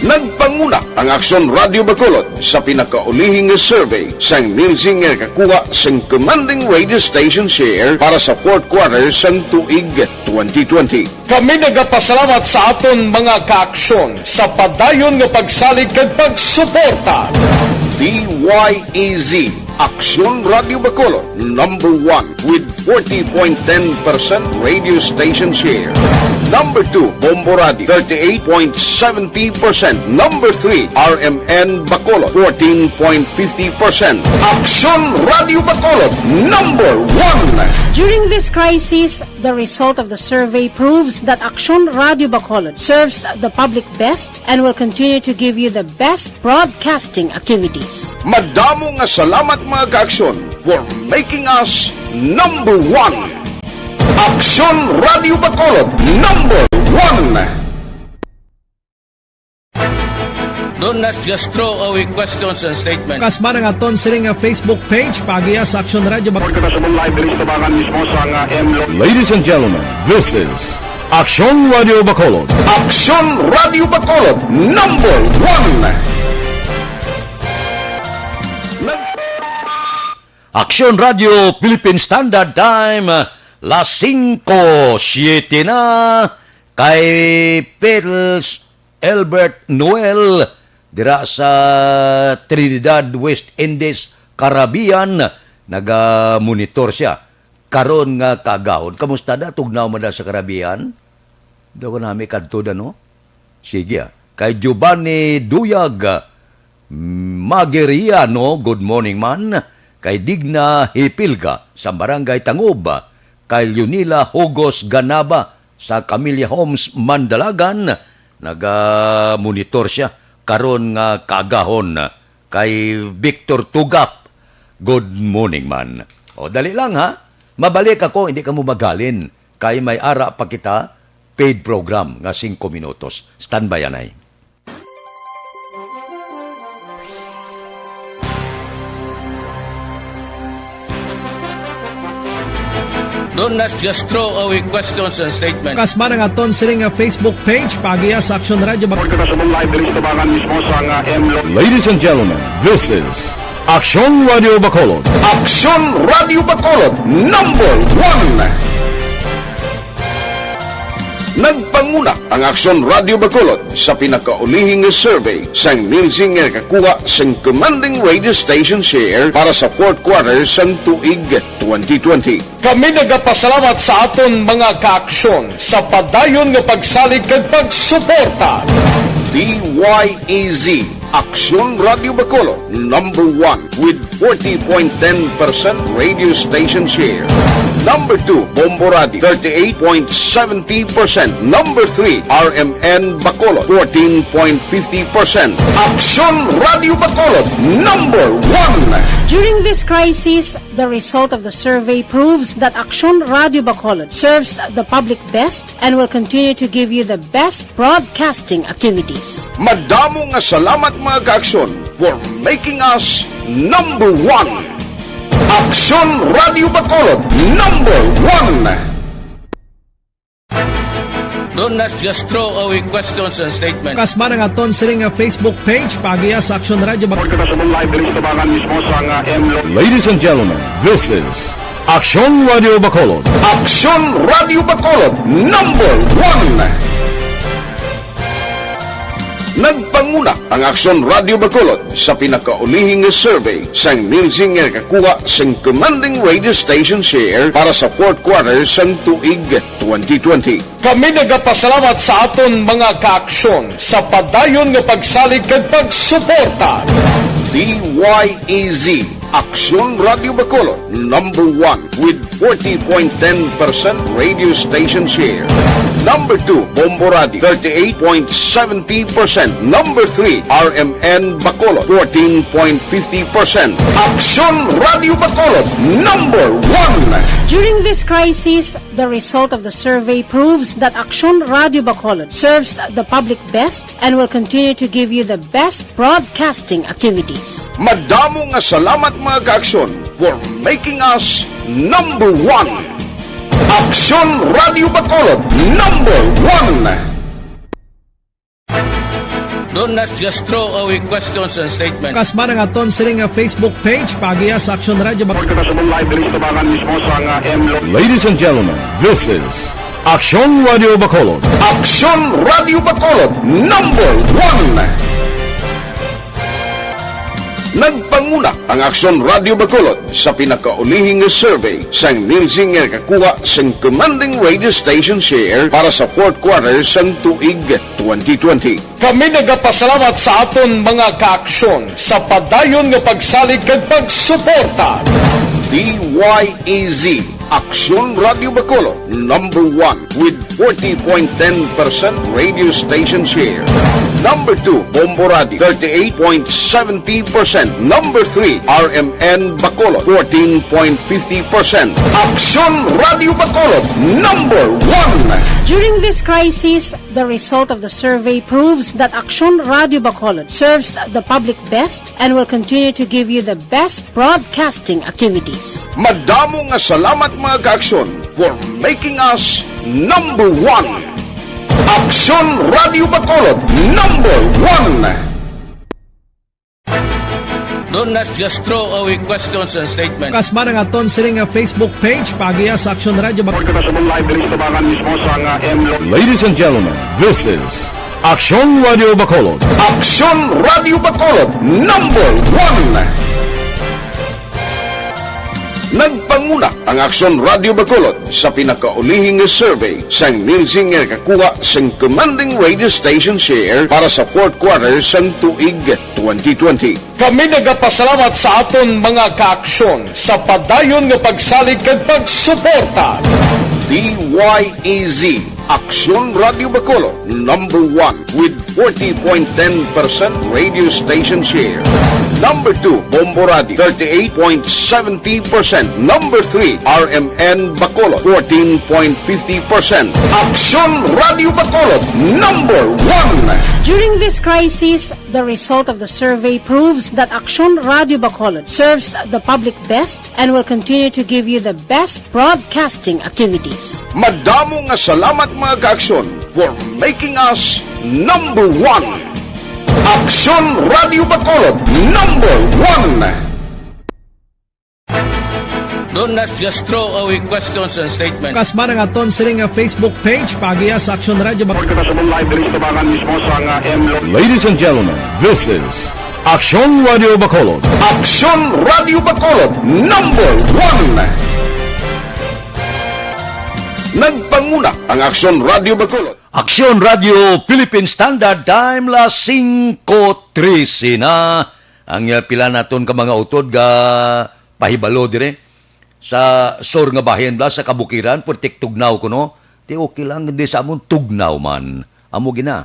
Nagpanguna ang Aksyon Radio Bacolod sa pinakaulihing survey sa Nilsing nga kakuha sa commanding radio station share para sa fourth quarter sa tuig 2020. Kami nagapasalamat sa aton mga kaaksyon sa padayon nga pagsalig kag pagsuporta. DYEZ Aksyon Radio Bacolod number 1 with 40.10% radio station share. Number 2, Bombo Radio, 38.70%. Number 3, RMN Bacolod, 14.50%. Aksyon Radio Bacolod, number 1. During this crisis, the result of the survey proves that Aksyon Radio Bacolod serves the public best and will continue to give you the best broadcasting activities. Madamo nga salamat mga kaaksyon for making us number 1. Aksyon Radio Bacolod, number 1. Don't not just throw away questions and statements. Kasma ng aton siling Facebook page pagiya sa Aksyon Radio Ladies and gentlemen, this is Aksyon Radio Bacolod. Aksyon Radio Bacolod, number 1. Aksyon Radio Philippine Standard Time, las 5:07 na, kay Perls Albert Noel dira sa Trinidad, West Indies, Caribbean, naga-monitor siya. Karon nga kagahon. Kamusta da? Tugnaw mo da sa Caribbean? Daw ko namin kadto da, no? Sige. Kay Giovanni Duyag Mageriano, good morning man. Kay Digna Hipilga sa Barangay Tangob. Kay Leonila Hugos Ganaba sa Camellia Homes, Mandalagan, naga-monitor siya karon nga kagahon. Kay Victor Tugap Good morning man. O dali lang ha. Mabalik ako, hindi ka mo magalin. Kay may ara pa kita, paid program nga 5 minutos. Standby yan ay. Do not just throw away questions and statements. Kasma ng aton siling Facebook page, pagiya sa Aksyon Radio Ladies and gentlemen, this is Aksyon Radio Bacolod. Aksyon Radio Bacolod number 1. Nagpanguna ang Aksyon Radio Bacolod sa pinakaulihing survey sang Nilsing nga kakuha sang commanding radio station share para sa fourth quarter sang tuig 2020. Kami nagapasalamat sa aton mga kaaksyon sa padayon nga pagsalig kag pagsuporta. DYEZ Aksyon Radio Bacolod number 1 with 40.10% radio station share. Number 2, Bombo Radio, 38.70%. Number 3, RMN Bacolod, 14.50%. Aksyon Radio Bacolod, number 1. During this crisis, the result of the survey proves that Aksyon Radio Bacolod serves the public best and will continue to give you the best broadcasting activities. Madamo nga salamat mga kaaksyon for making us number 1. Aksyon Radio Bacolod, number 1. Do not just throw away questions and statements. Kasma ng aton siling Facebook page, pagiya sa Aksyon Radio Ladies and gentlemen, this is Aksyon Radio Bacolod. Aksyon Radio Bacolod, number 1. Nagpanguna ang Aksyon Radio Bacolod sa pinakaulihing survey sang Nilsing nga kakuha sang commanding radio station share para sa fourth quarter sang tuig 2020. Kami nagapasalamat sa aton mga kaaksyon sa padayon nga pagsalig kag pagsuporta. DYEZ Aksyon Radio Bacolod number 1 with 40.10% radio station share. Number 2, Bombo Radio, 38.70%. Number 3, RMN Bacolod, 14.50%. Aksyon Radio Bacolod, number 1. During this crisis, the result of the survey proves that Aksyon Radio Bacolod serves the public best and will continue to give you the best broadcasting activities. Madamo nga salamat mga kaaksyon for making us number 1. Aksyon Radio Bacolod, number 1. Do not just throw away questions and statements. Kasma ng aton siling Facebook page, pagiya sa Aksyon Radio Ladies and gentlemen, this is Aksyon Radio Bacolod. Aksyon Radio Bacolod, number 1. Nagpanguna ang Aksyon Radio Bacolod sa pinakaulihing survey sang Nilsing nga kakuha sang commanding radio station share para sa fourth quarter sang tuig 2020. Kami nagapasalamat sa aton mga kaaksyon sa padayon nga pagsalig kag pagsuporta. DYEZ Aksyon Radio Bacolod number 1 with 40.10% radio station share. Number 2, Bombo Radio, 38.70%. Number 3, RMN Bacolod, 14.50%. Aksyon Radio Bacolod, number 1. During this crisis, the result of the survey proves that Aksyon Radio Bacolod serves the public best and will continue to give you the best broadcasting activities. Madamo nga salamat mga kaaksyon for making us number 1. Aksyon Radio Bacolod, number 1. Do not just throw away questions and statements. Kasma ng aton siling Facebook page, pagiya sa Aksyon Radio Ladies and gentlemen, this is Aksyon Radio Bacolod. Aksyon Radio Bacolod, number 1. Nagpanguna ang Aksyon Radio Bacolod sa pinakaulihing survey sang Nilsing nga kakuha sang commanding radio station share para sa fourth quarter sang tuig 2020. Kami nagapasalamat sa aton mga kaaksyon sa padayon nga pagsalig kag pagsuporta. DYEZ Aksyon Radio Bacolod number 1 with 40.10% radio station share. Number 2, Bombo Radio, 38.70%. Number 3, RMN Bacolod, 14.50%. Aksyon Radio Bacolod, number 1. During this crisis, the result of the survey proves that Aksyon Radio Bacolod serves the public best and will continue to give you the best broadcasting activities. Madamo nga salamat mga ka-aksyon for making us number 1. Aksyon Radio Bacolod, number 1. Don't just throw away questions and statements. Kasma nga aton sining nga Facebook page pagiya sa Aksyon Radio Bacolod. Ladies and gentlemen, this is Aksyon Radio Bacolod. Aksyon Radio Bacolod, number 1. Nagpanguna ang Aksyon Radio Bacolod. Aksyon Radio Philippine Standard Time la 5:13 na. Ang pila naton ka mga utod ga pahibalo dire sa sur nga bahin bla sa kabukiran putik tugnaw kuno. Ti okay lang hindi sa amon tugnaw man. Amo gina.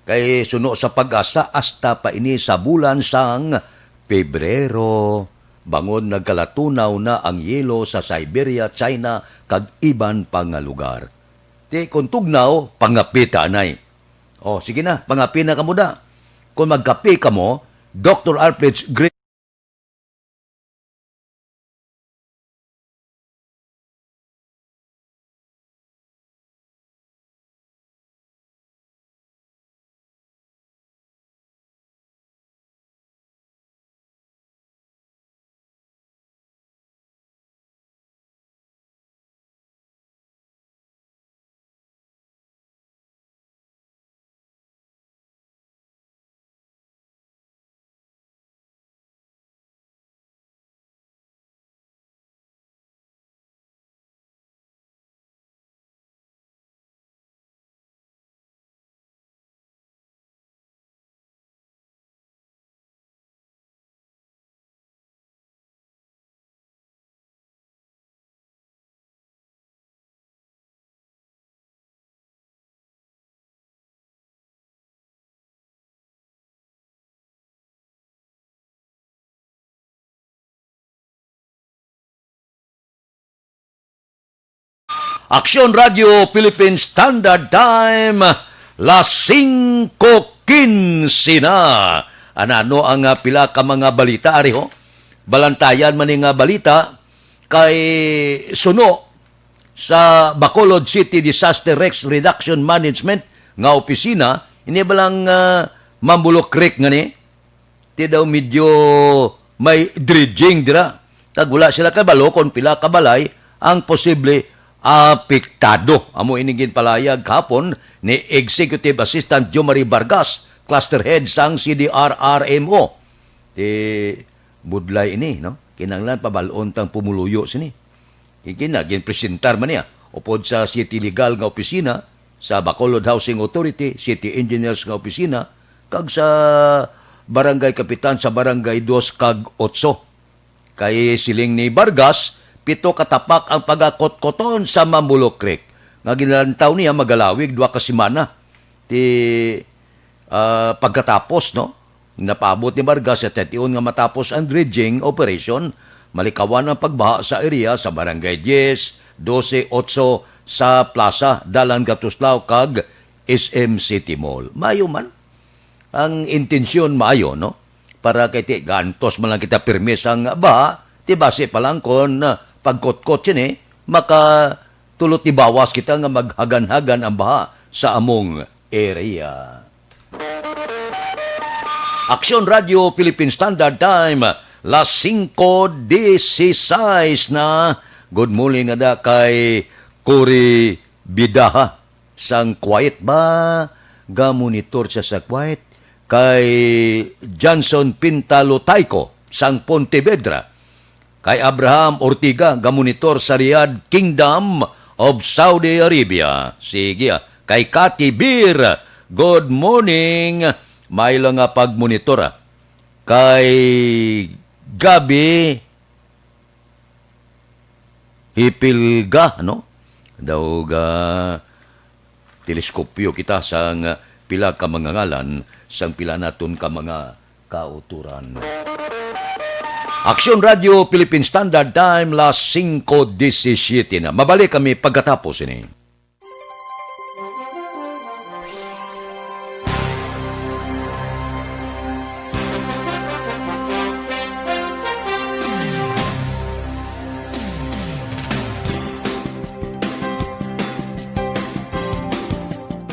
Kay suno sa pag-asa hasta pa ini sa bulan sang Pebrero. Bangon nagkalatunaw na ang yelo sa Siberia, China, kag iban pang nga lugar. Ti kung tugnaw, pangapita anay. O, sige na, pangapi na ka mo da. Kung magkapi ka mo, Dr. Alfred's Great Aksyon Radio Philippine Standard Time la 5:15 na. Anano ang pila ka mga balita ari ho? Balantayan man nga balita kay suno sa Bacolod City Disaster Risk Reduction Management nga opisina ini balang Mambulok Creek nga ni. Ti daw medyo may dredging dira. Tagula sila kabalo kon pila ka balay ang posible apektado. Amo inigin palayag kapon ni Executive Assistant Jomari Vargas, Cluster Head sang CDRRMO. Ti budlay ini, no? Kinanglan pabalon tang pumuluyo sini. Ikinagin presentar man niya upod sa City Legal nga opisina, sa Bacolod Housing Authority, City Engineers nga opisina, kag sa Barangay Kapitan sa Barangay 2 kag 8. Kay siling ni Vargas, 7 katapak ang pagakot-koton sa Mambulok Creek. Nga ginalantaw niya magalawig 2 ka semana. Ti pagkatapos, no? Napabot ni Vargas sa 31 nga matapos ang dredging operation, malikawan ang pagbaha sa area sa Barangay 10, 12, 8 sa Plaza, Dalan Gatuslao kag SM City Mall. Mayo man. Ang intensyon maayo, no? Para kay ti gantos man lang kita permis ang baha, ti base pa lang kon pagkot-kot sini, makatulot ni bawas kita nga maghagan-hagan ang baha sa among area. Aksyon Radio Philippine Standard Time, la 5:16 na. Good morning nga da kay Cory Bidaha. Sang quiet ba? Ga-monitor siya sa quiet. Kay Johnson Pintalo Taiko, sang Pontevedra. Kay Abraham Ortiga, gamonitor sa Riyadh Kingdom of Saudi Arabia. Sige, kay Kati Bir, good morning. May lang nga pagmonitor. Kay Gabi Hipilga, no? Daw ga teleskopyo kita sang pila ka mga ngalan, sang pila naton ka mga kauturan. Aksyon Radio Philippine Standard Time, las 5:17 na. Mabalik kami pagkatapos ini.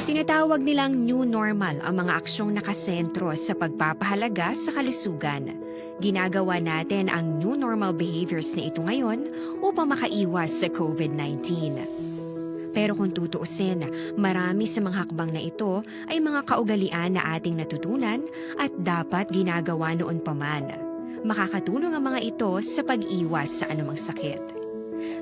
Tinatawag nilang new normal ang mga aksyong nakasentro sa pagpapahalaga sa kalusugan. Ginagawa natin ang new normal behaviors na ito ngayon upang makaiwas sa COVID-19. Pero kung tutuusin, marami sa mga hakbang na ito ay mga kaugalian na ating natutunan at dapat ginagawa noon pa man. Makakatulong ang mga ito sa pag-iwas sa anumang sakit.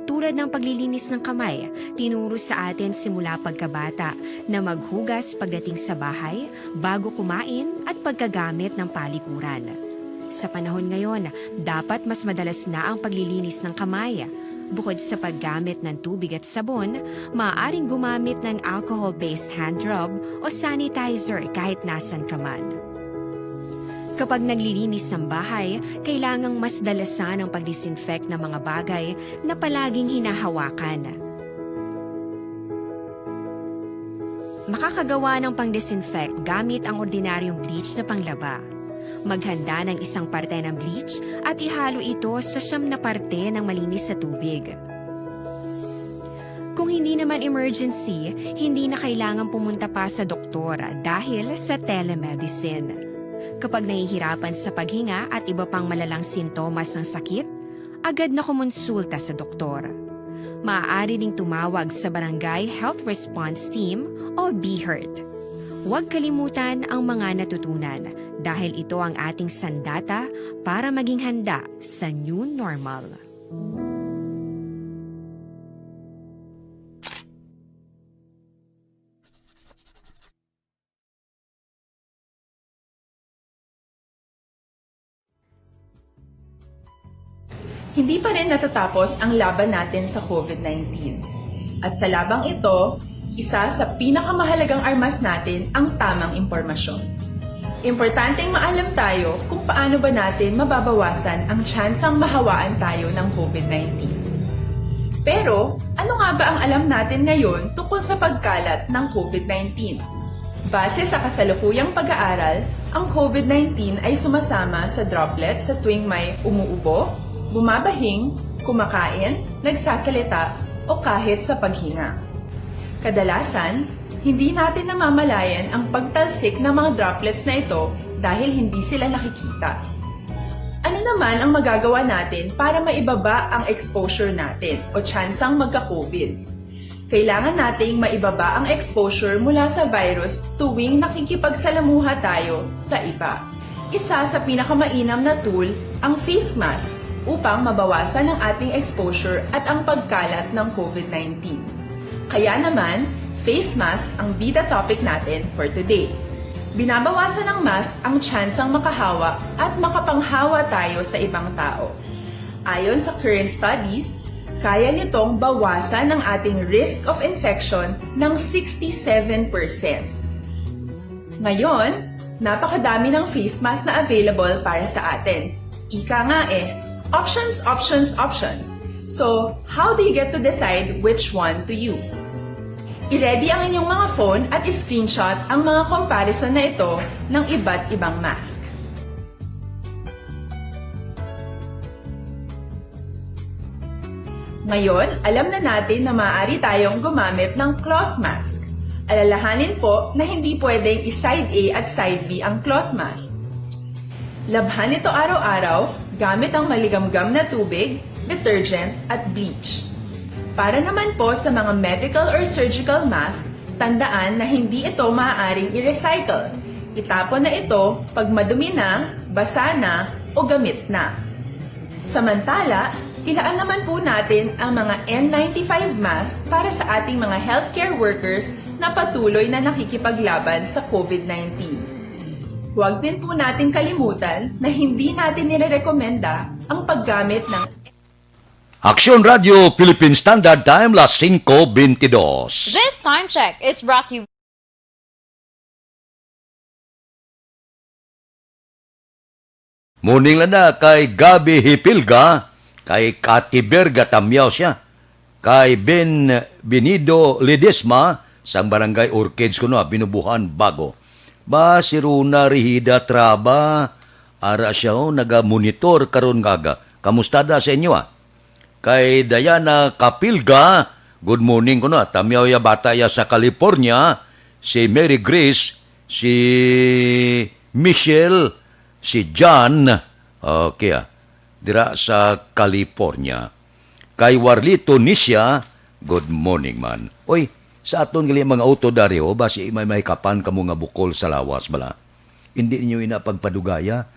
Tulad ng paglilinis ng kamay, tinuro sa atin simula pagkabata na maghugas pagdating sa bahay, bago kumain at pagkagamit ng palikuran. Sa panahon ngayon, dapat mas madalas na ang paglilinis ng kamay. Bukod sa paggamit ng tubig at sabon, maaaring gumamit ng alcohol-based hand rub o sanitizer kahit nasan ka man. Kapag naglilinis ng bahay, kailangang mas dalasan ang pag-disinfect ng mga bagay na palaging hinahawakan. Makakagawa ng pang-disinfect gamit ang ordinaryong bleach na panglaba. Maghanda ng isang parte ng bleach at ihalo ito sa 9 na parte ng malinis na tubig. Kung hindi naman emergency, hindi na kailangan pumunta pa sa doktor dahil sa telemedicine. Kapag nahihirapan sa paghinga at iba pang malalang sintomas ng sakit, agad na kumonsulta sa doktor. Maaari ding tumawag sa Barangay Health Response Team o BHERT. Huwag kalimutan ang mga natutunan dahil ito ang ating sandata para maging handa sa new normal. Hindi pa rin natatapos ang laban natin sa COVID-19. At sa labang ito, isa sa pinakamahalagang armas natin ang tamang impormasyon. Importanteng maalam tayo kung paano ba natin mababawasan ang tsansang mahawaan tayo ng COVID-19. Pero, ano nga ba ang alam natin ngayon tungkol sa pagkalat ng COVID-19? Base sa kasalukuyang pag-aaral, ang COVID-19 ay sumasama sa droplets sa tuwing may umuubo, bumabahing, kumakain, nagsasalita, o kahit sa paghinga. Kadalasan, hindi natin namamalayan ang pagtalsik ng mga droplets na ito dahil hindi sila nakikita. Ano naman ang magagawa natin para maibaba ang exposure natin o tsansang magka-COVID? Kailangan nating maibaba ang exposure mula sa virus tuwing nakikipagsalamuha tayo sa iba. Isa sa pinakamainam na tool ang face mask upang mabawasan ang ating exposure at ang pagkalat ng COVID-19. Kaya naman, face mask ang bida topic natin for today. Binabawasan ng mask ang tsansang makahawa at makapanghawa tayo sa ibang tao. Ayon sa current studies, kaya nitong bawasan ang ating risk of infection ng 67%. Ngayon, napakadami ng face mask na available para sa atin. Ika nga options, options, options. So, how do you get to decide which one to use? I-ready ang inyong mga phone at i-screenshot ang mga comparison na ito ng iba't ibang mask. Ngayon, alam na natin na maaari tayong gumamit ng cloth mask. Alalahanin po na hindi pwedeng i-side A at side B ang cloth mask. Labhan ito araw-araw gamit ang maligamgam na tubig, detergent at bleach. Para naman po sa mga medical or surgical mask, tandaan na hindi ito maaaring i-recycle. Itapon na ito pag madumi na, basa na, o gamit na. Samantala, ilaan naman po natin ang mga N95 mask para sa ating mga healthcare workers na patuloy na nakikipaglaban sa COVID-19. Huwag din po natin kalimutan na hindi natin nirerekomenda ang paggamit ng Aksyon Radio Philippine Standard Time, las 5:22. This time check is brought to you Muning lang na kay Gabi Hipilga, kay Katiberga Tamyaw siya, kay Benido Ledesma, sang barangay Orchids ko binubuhan bago. Ba si Runa Rihida Traba, ara siya naga-monitor karon gaga. Kamusta da sa inyo Kay Diana Kapilga, good morning ko tamyaw ya bata ya sa California, si Mary Grace, si Michelle, si John, okay dira sa California. Kay Warlito Nisha, good morning man. Oy, sa aton gali mga auto daryo, basi may kapan kamo nga bukol sa lawas bala. Hindi niyo ina pagpadugaya.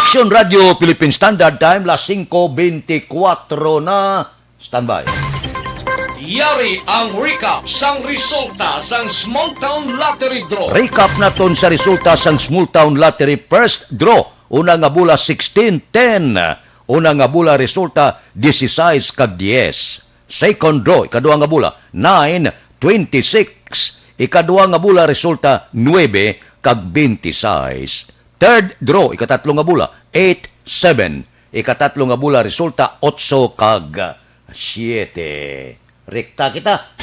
Aksyon Radio Philippine Standard Time, las 5:24 na. Standby. Yari ang recap sang resulta sang Small Town Lottery Draw. Recap naton sa resulta sang Small Town Lottery First Draw. Una nga bula 16-10. Una nga bula resulta 16 kag 10. Second draw, ikaduha nga bula 9-26. Ikaduha nga bula resulta 9 kag 26. Third draw, ikatatlo nga bula, 8-7. Ikatatlo nga bula, resulta 8 kag 7. Rekta kita.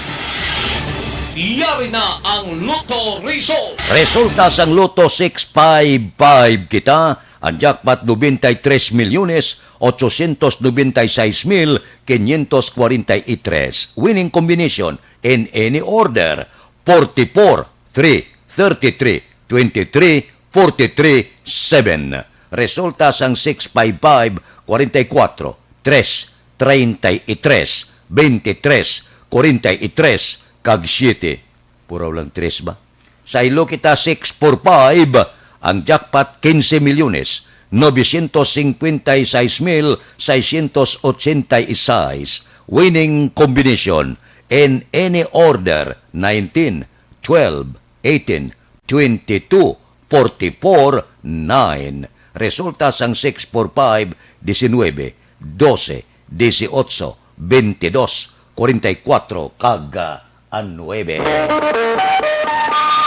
Yari na ang Lotto result. Resulta sang Lotto 655 kita. Ang jackpot 93,896,543. Winning combination in any order, 44, 3, 33, 23, 43-7. Resulta sang 655, 44, 3, 33, 23, 43, kag 7. Puraw lang 3 ba? Sa ilo kita 645, ang jackpot 15 milyones, 956,686. Winning combination in any order, 19, 12, 18, 22, 44-9. Resulta sang 645, 19, 12, 18, 22, 44, kag 9.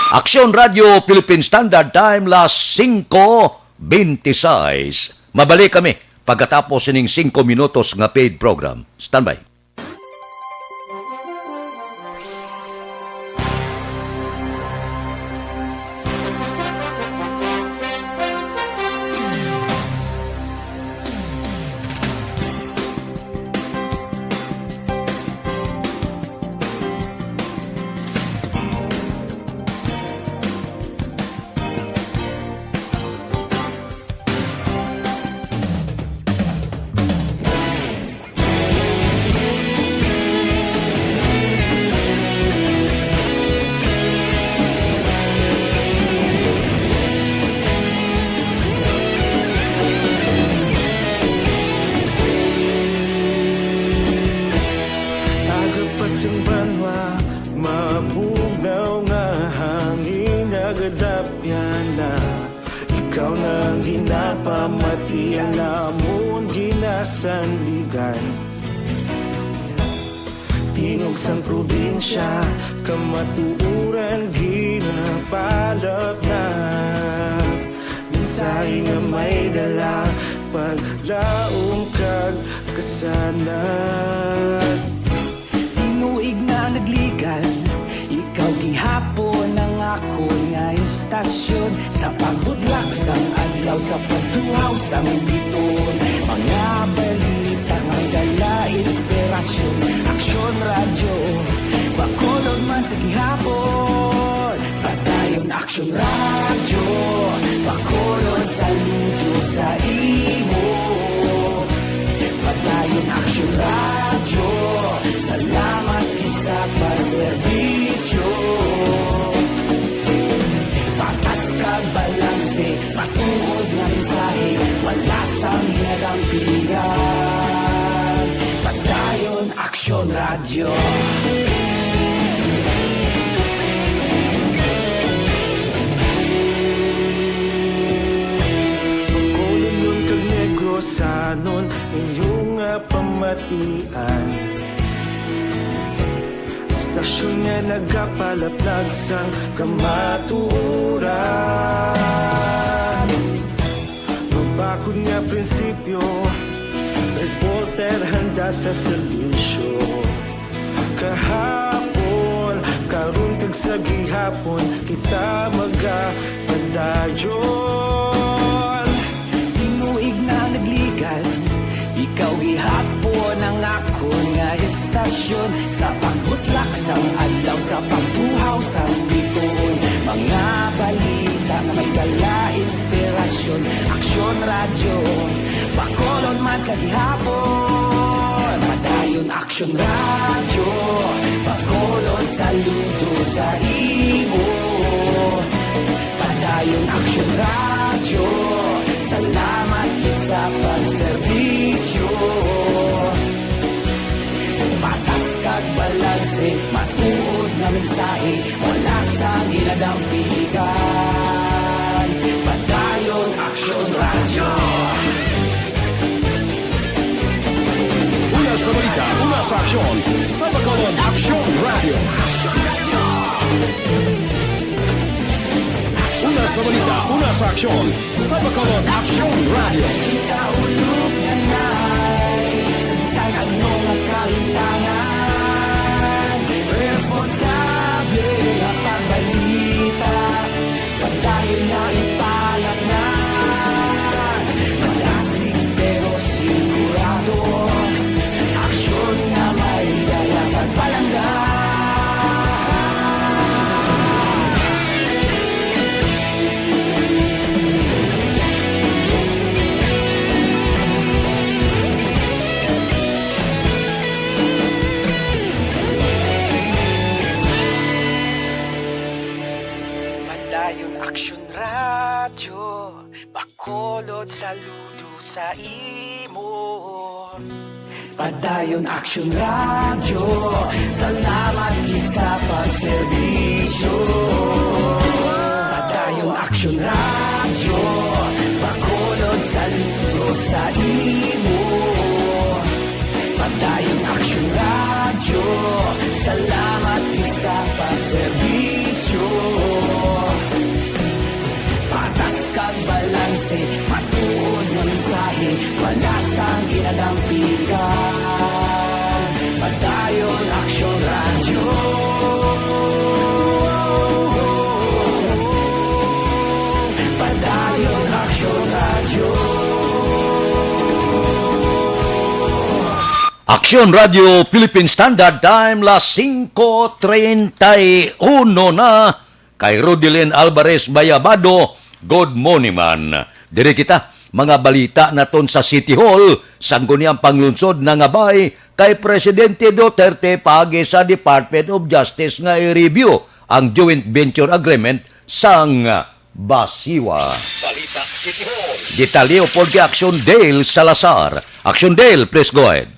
Aksyon Radio Philippine Standard Time, las 5:26. Mabalik kami pagkatapos ining 5 minutos nga paid program. Standby. Sandigan Tingog sang probinsya Kamatuuran ginapalap na Minsay nga may dala Paglaong kag kasanan adlaw sa pagtuhaw sa biton. Mga balita may dala inspirasyon. Aksyon radyo, bakolod man sa gihapon. Padayon aksyon radyo, bakolod saludo sa imo. Padayon aksyon radyo, salamat isa pagserbisyo. Patas kag balanse, matuod na mensahe, wala sang hinadampingan. Padayon aksyon radyo. Bakolon kag negrosanon, inyong pamatian. Stasyon nga nagapalaplag sang kamaturan. Mabakod nga prinsipyo, reporter handa sa serbisyo. Kahapon, karon kag sa gihapon, kita magapadayon. Tinuig na nagligan, ikaw gihapon ang ako nga estasyon. Sa pagbutlak sang adlaw, sa pagtuhaw sang biton. Mga balita na may dala inspirasyon. Aksyon radyo, bakolon man sa gihapon. Padayon aksyon radyo, bakolon saludo sa imo. Padayon aksyon radyo, salamat sa pagserbisyo. Patas kag balanse, matuod na mensahe, wala sang ginadampigan. Padayon aksyon radyo. Una sa balita, una sa aksyon, sa Bacolod Aksyon Radio. Una sa balita, una sa aksyon, sa Bacolod Aksyon Radio. Ikaulog na na'y sabisan ang mga kahintangan. Responsable na pagbalita, pagdayon na ipalat na. Malasig pero sigurado, aksyon na may dala pagpalanggan. Padayon aksyon radyo, bakolod saludo sa imo. Padayon aksyon radyo, salamat gid sa pagserbisyo. Padayon aksyon radyo, bakolod saludo sa imo. Padayon aksyon radyo, salamat gid sa pagserbisyo. Patas kag balanse, matuod na mensahe, wala sang ginadampigan. Padayon aksyon radyo. Padayon aksyon radyo. Aksyon Radio Philippine Standard Time, las 5:31 na. Kay Rodilyn Alvarez Bayabado, good morning man. Diri kita, mga balita naton sa City Hall, sangguniang panglunsod na ngabay kay Presidente Duterte pagi sa Department of Justice nga i-review ang joint venture agreement sang Basiwa. Balita City Hall. Detalyo po kay Action Dale Salazar. Action Dale, please go ahead.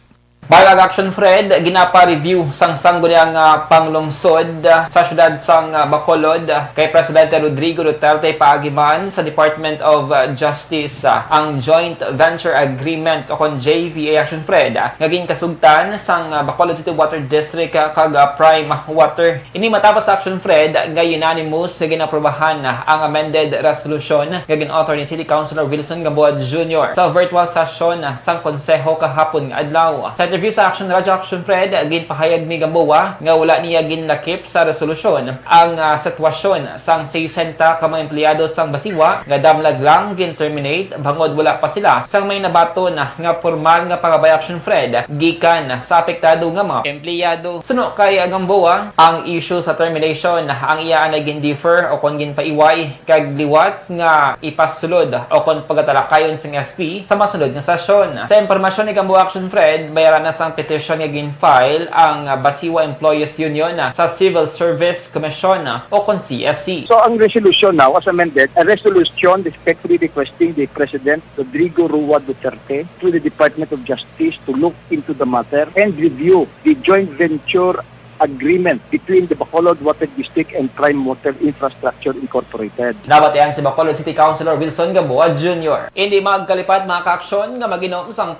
Balag Action Fred, ginapa-review sang sangguniang panglungsod sa syudad sang Bacolod kay Presidente Rodrigo Duterte paagiman sa Department of Justice ang Joint Venture Agreement o kon JVA Action Fred ngaging kasugtan sang Bacolod City Water District kag Prime Water. Ini matapos Action Fred nga unanimous ginaprobahan ang amended resolution nga gin-author ni City Councilor Wilson Gamboa Jr. sa virtual session sang konseho kahapon nga adlaw. Sa interview sa Action Radio Action Fred, ginpahayag ni Gamboa nga wala niya ginlakip sa resolusyon ang sitwasyon sang 60 ka mga empleyado sang Basiwa nga damlag lang gin-terminate bangod wala pa sila sang may nabaton nga formal nga pangabay Action Fred gikan sa apektado nga mga empleyado. Suno kay Gamboa, ang issue sa termination ang iyaan ay gin-defer o kon ginpaiway kag liwat nga ipasulod o kon pagatalakayon sang SP sa masunod nga sesyon. Sa impormasyon ni Gamboa Action Fred, bayaran na sang petition nga gin-file ang Basiwa Employees Union sa Civil Service Commission o kon CSC. So ang resolution now as amended, a resolution respectfully requesting the President Rodrigo Roa Duterte to the Department of Justice to look into the matter and review the joint venture agreement between the Bacolod Water District and Prime Water Infrastructure Incorporated. Nabatian si Bacolod City Councilor Wilson Gamboa Jr. Hindi magkalipad mga kaaksyon nga maginom sang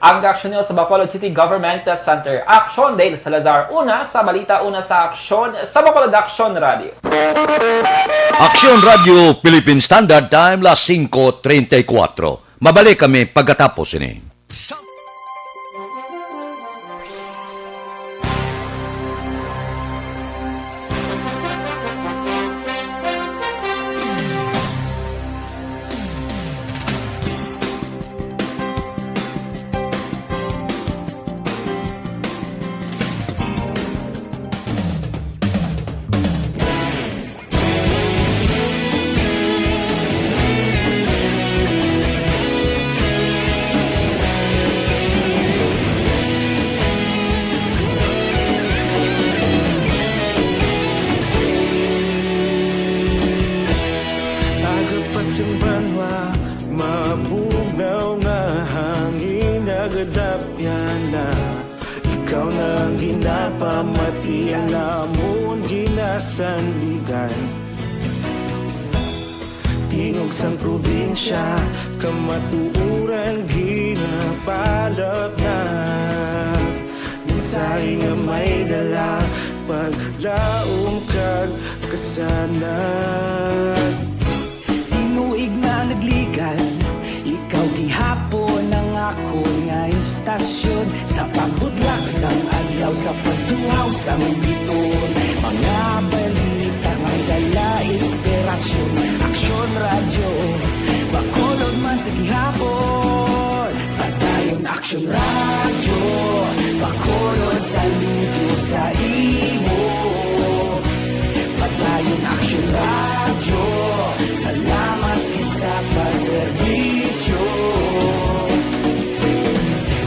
ang aksyon nyo sa Bacolod City Government Center. Action Dale Salazar, una sa balita, una sa aksyon sa Bacolod Action Radio. Action Radio Philippine Standard Time, las 5:34. Mabalik kami pagkatapos ini. Mabugnaw nga hangin nagadapyan na ikaw na ang ginapamati ang namon ginasandigan. Tingog sang probinsya kamatuuran ginapalap na mensahe nga may dala paglaom kag kasanan. Inuig na nagligan, ikaw gihapon ang ako nga istasyon sa pagbudlak sang adlaw sa pagtuhaw sang biton. Mga balita nga dala inspirasyon, Action Radio Bacolod man sa gihapon. Padayon Action Radio Bacolod saludo sa imo. Padayon Action Radio, salamat sa pagserbisyo.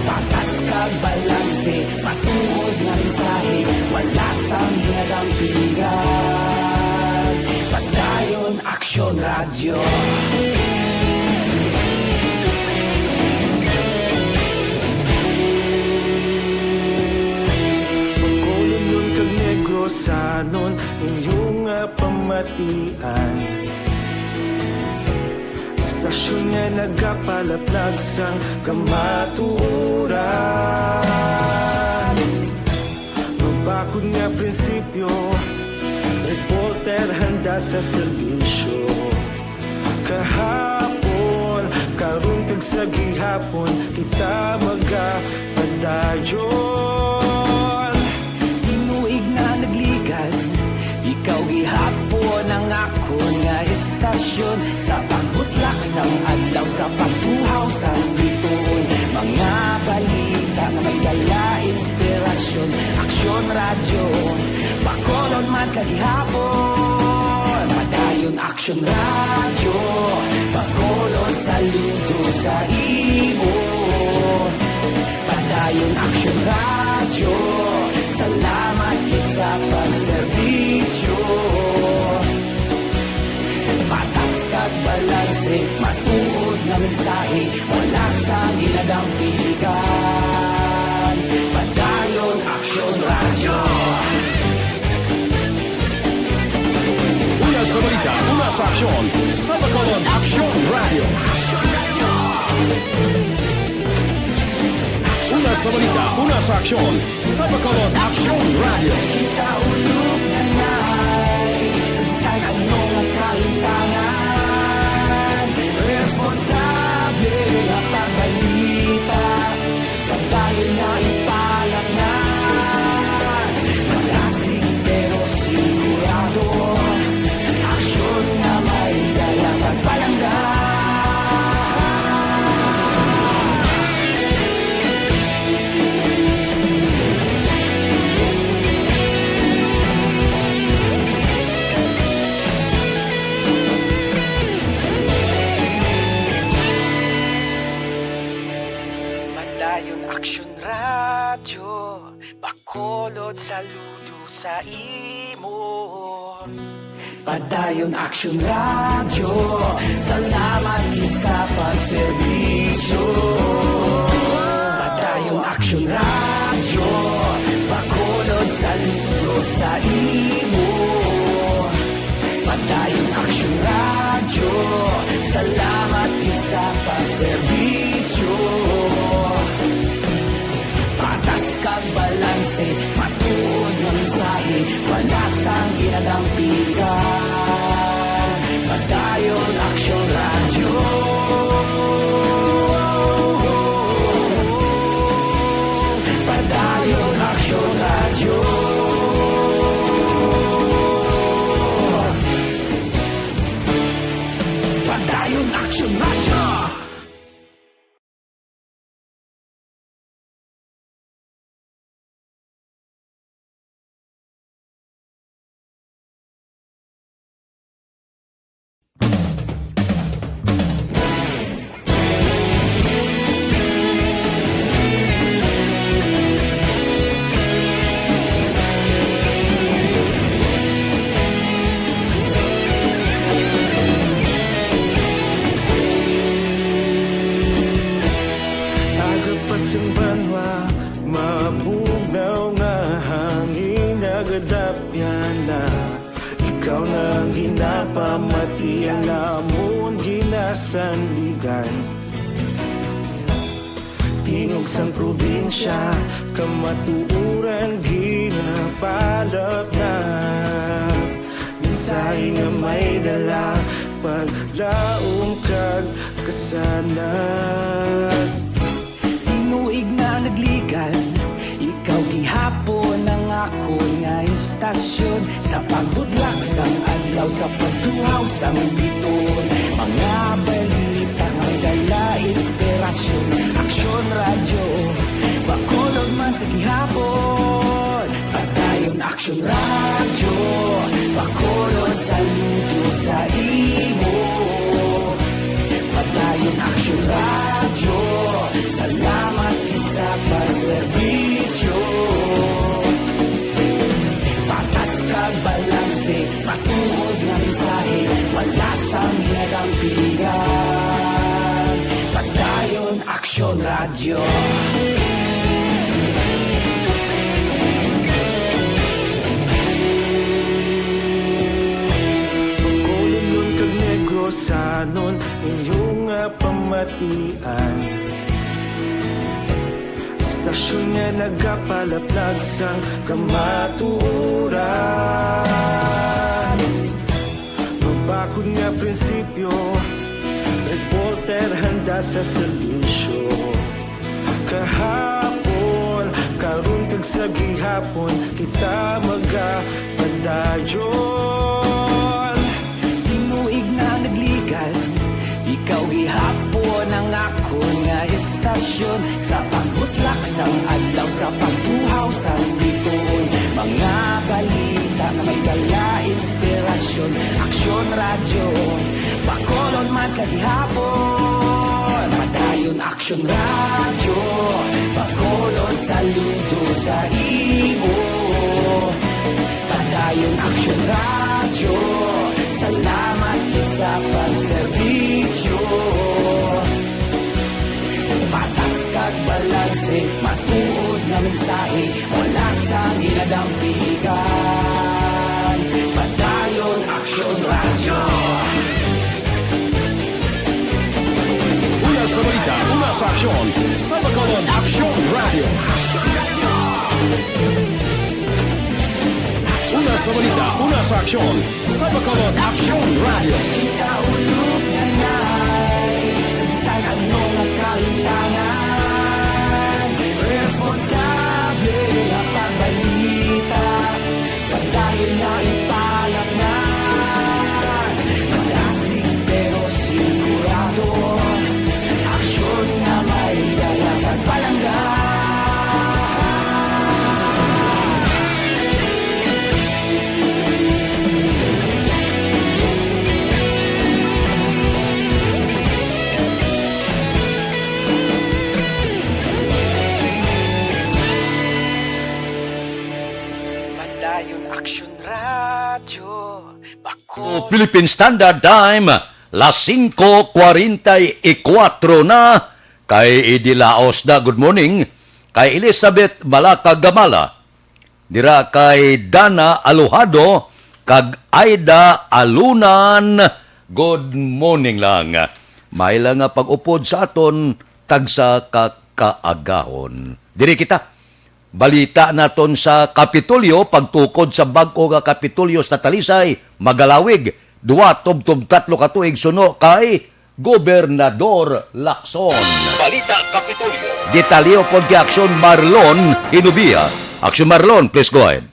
Patas kag balanse, patuod nga mensahe, wala sang ginadampingan. Padayon Action Radio. Bacolod nun kag Negrosanon, inyong pamatian. Stasyon nga nagapalaplag sang kamatuuran. Mabakod nga prinsipyo, reporter handa sa serbisyo. Kahapon, karong tag sa gihapon, kita magapadayon. inspirasyon sa pagbutlak sang adlaw sa pagtuhaw sang bituon. Mga balita na may dala inspirasyon, Aksyon Radyo Bacolod man sa gihapon. Padayon Aksyon Radyo Bacolod, saludo sa imo. Padayon Aksyon Radyo, salamat kit sa pagserbisyo. Patas kag balanse, matuod na mensahe, wala sa ginadampigan. Padayon Aksyon Radyo. Una sa balita, una sa aksyon, sa Bacolod Aksyon Radio. Una sa balita, una sa aksyon, sa Bacolod Aksyon Radio. Kita ulog na na'y sagsang anong ang kahintangan. Responsable ang pagbalita, pagdayon na ipalag na. Malasig pero sigurado, aksyon na may dala pagpalanggan. Padayon Aksyon Radyo Bacolod, saludo sa imo. Padayon Aksyon Radyo, salamat kit sa pagserbisyo. Padayon Aksyon Radyo Bacolod, saludo sa imo. Padayon Aksyon Radyo, salamat kit sa pagserbisyo. Patas kag balanse, matuod ng mensahe, wala sang ginadampigan. Padayon Aksyon Radyo. Padayon Aksyon Radyo. Padayon Aksyon Radyo. Agapasang banwa, mabugnaw nga hangin nagadapyan na. Ikaw na ang ginapamatian, namon ginasandigan. Tingog sang probinsya, kamatuuran ginapalap na. Minsay nga may dala, paglaong kag kasanat. Tinuig na nagligan, ikaw gihapon ang ako nga istasyon. Sa pagbudlak sang adlaw sa pagtuhaw sang bituon. Mga balita may dala inspirasyon, Aksyon Radyo Bacolod man sa gihapon. Padayon Aksyon Radyo Bacolod, saludo sa imo. Padayon Aksyon Radyo, salamat sa pagserbisyo. Patas kag balanse, matuod na mensahe, wala sang ginadampigan. Padayon Aksyon Radyo. Bacolod nun kag Negrosanon, inyong pamatian. Istasyon nga nagapalaplag sang kamaturan. Mabakod nga prinsipyo, reporter handa sa serbisyo. Kahapon, karon kag sa gihapon, kita magapadayon. Tinuig na nagli gihapon ang ako nga istasyon sa pagbutlak sang adlaw sa pagtuhaw sang bituon. Mga balita na may dala inspirasyon, Aksyon Radyo Bacolod man sa gihapon. Padayon Aksyon Radyo Bacolod, saludo sa imo. Padayon Aksyon Radyo, salamat sa pagserbisyo. Patas kag balanse, matuod na mensahe, wala sang ginadampigan. Padayon Aksyon Radyo. Una sa balita, una sa aksyon, sa Bacolod Aksyon Radio. Una sa balita, una sa aksyon, sa Bacolod Aksyon Radio. Ikaulog na na'y sabisan anong nagkahintangan. Responsable na pagbalita, pagdayon na ipalak na. Magasig pero sigurado, aksyon na may dalang at palangga. Padayon Aksyon Radyo Bacolod. Philippine Standard Time, las 5:44 na, kay Idilaos da, good morning, kay Elizabeth Malaka Gamala, dira kay Dana Alojado, kag Aida Alunan, good morning lang. May lang nga pag-upod sa aton, tagsa kakaagahon. Diri kita, balita naton sa Kapitolyo, pagtukod sa bag-o nga Kapitolyo sa Talisay, Magalawig, 2-3 katuig suno kay Gobernador Lacson. Balita Kapitolyo. Detalyo pod kay Aksyon Marlon Hinubia. Aksyon Marlon, please go ahead.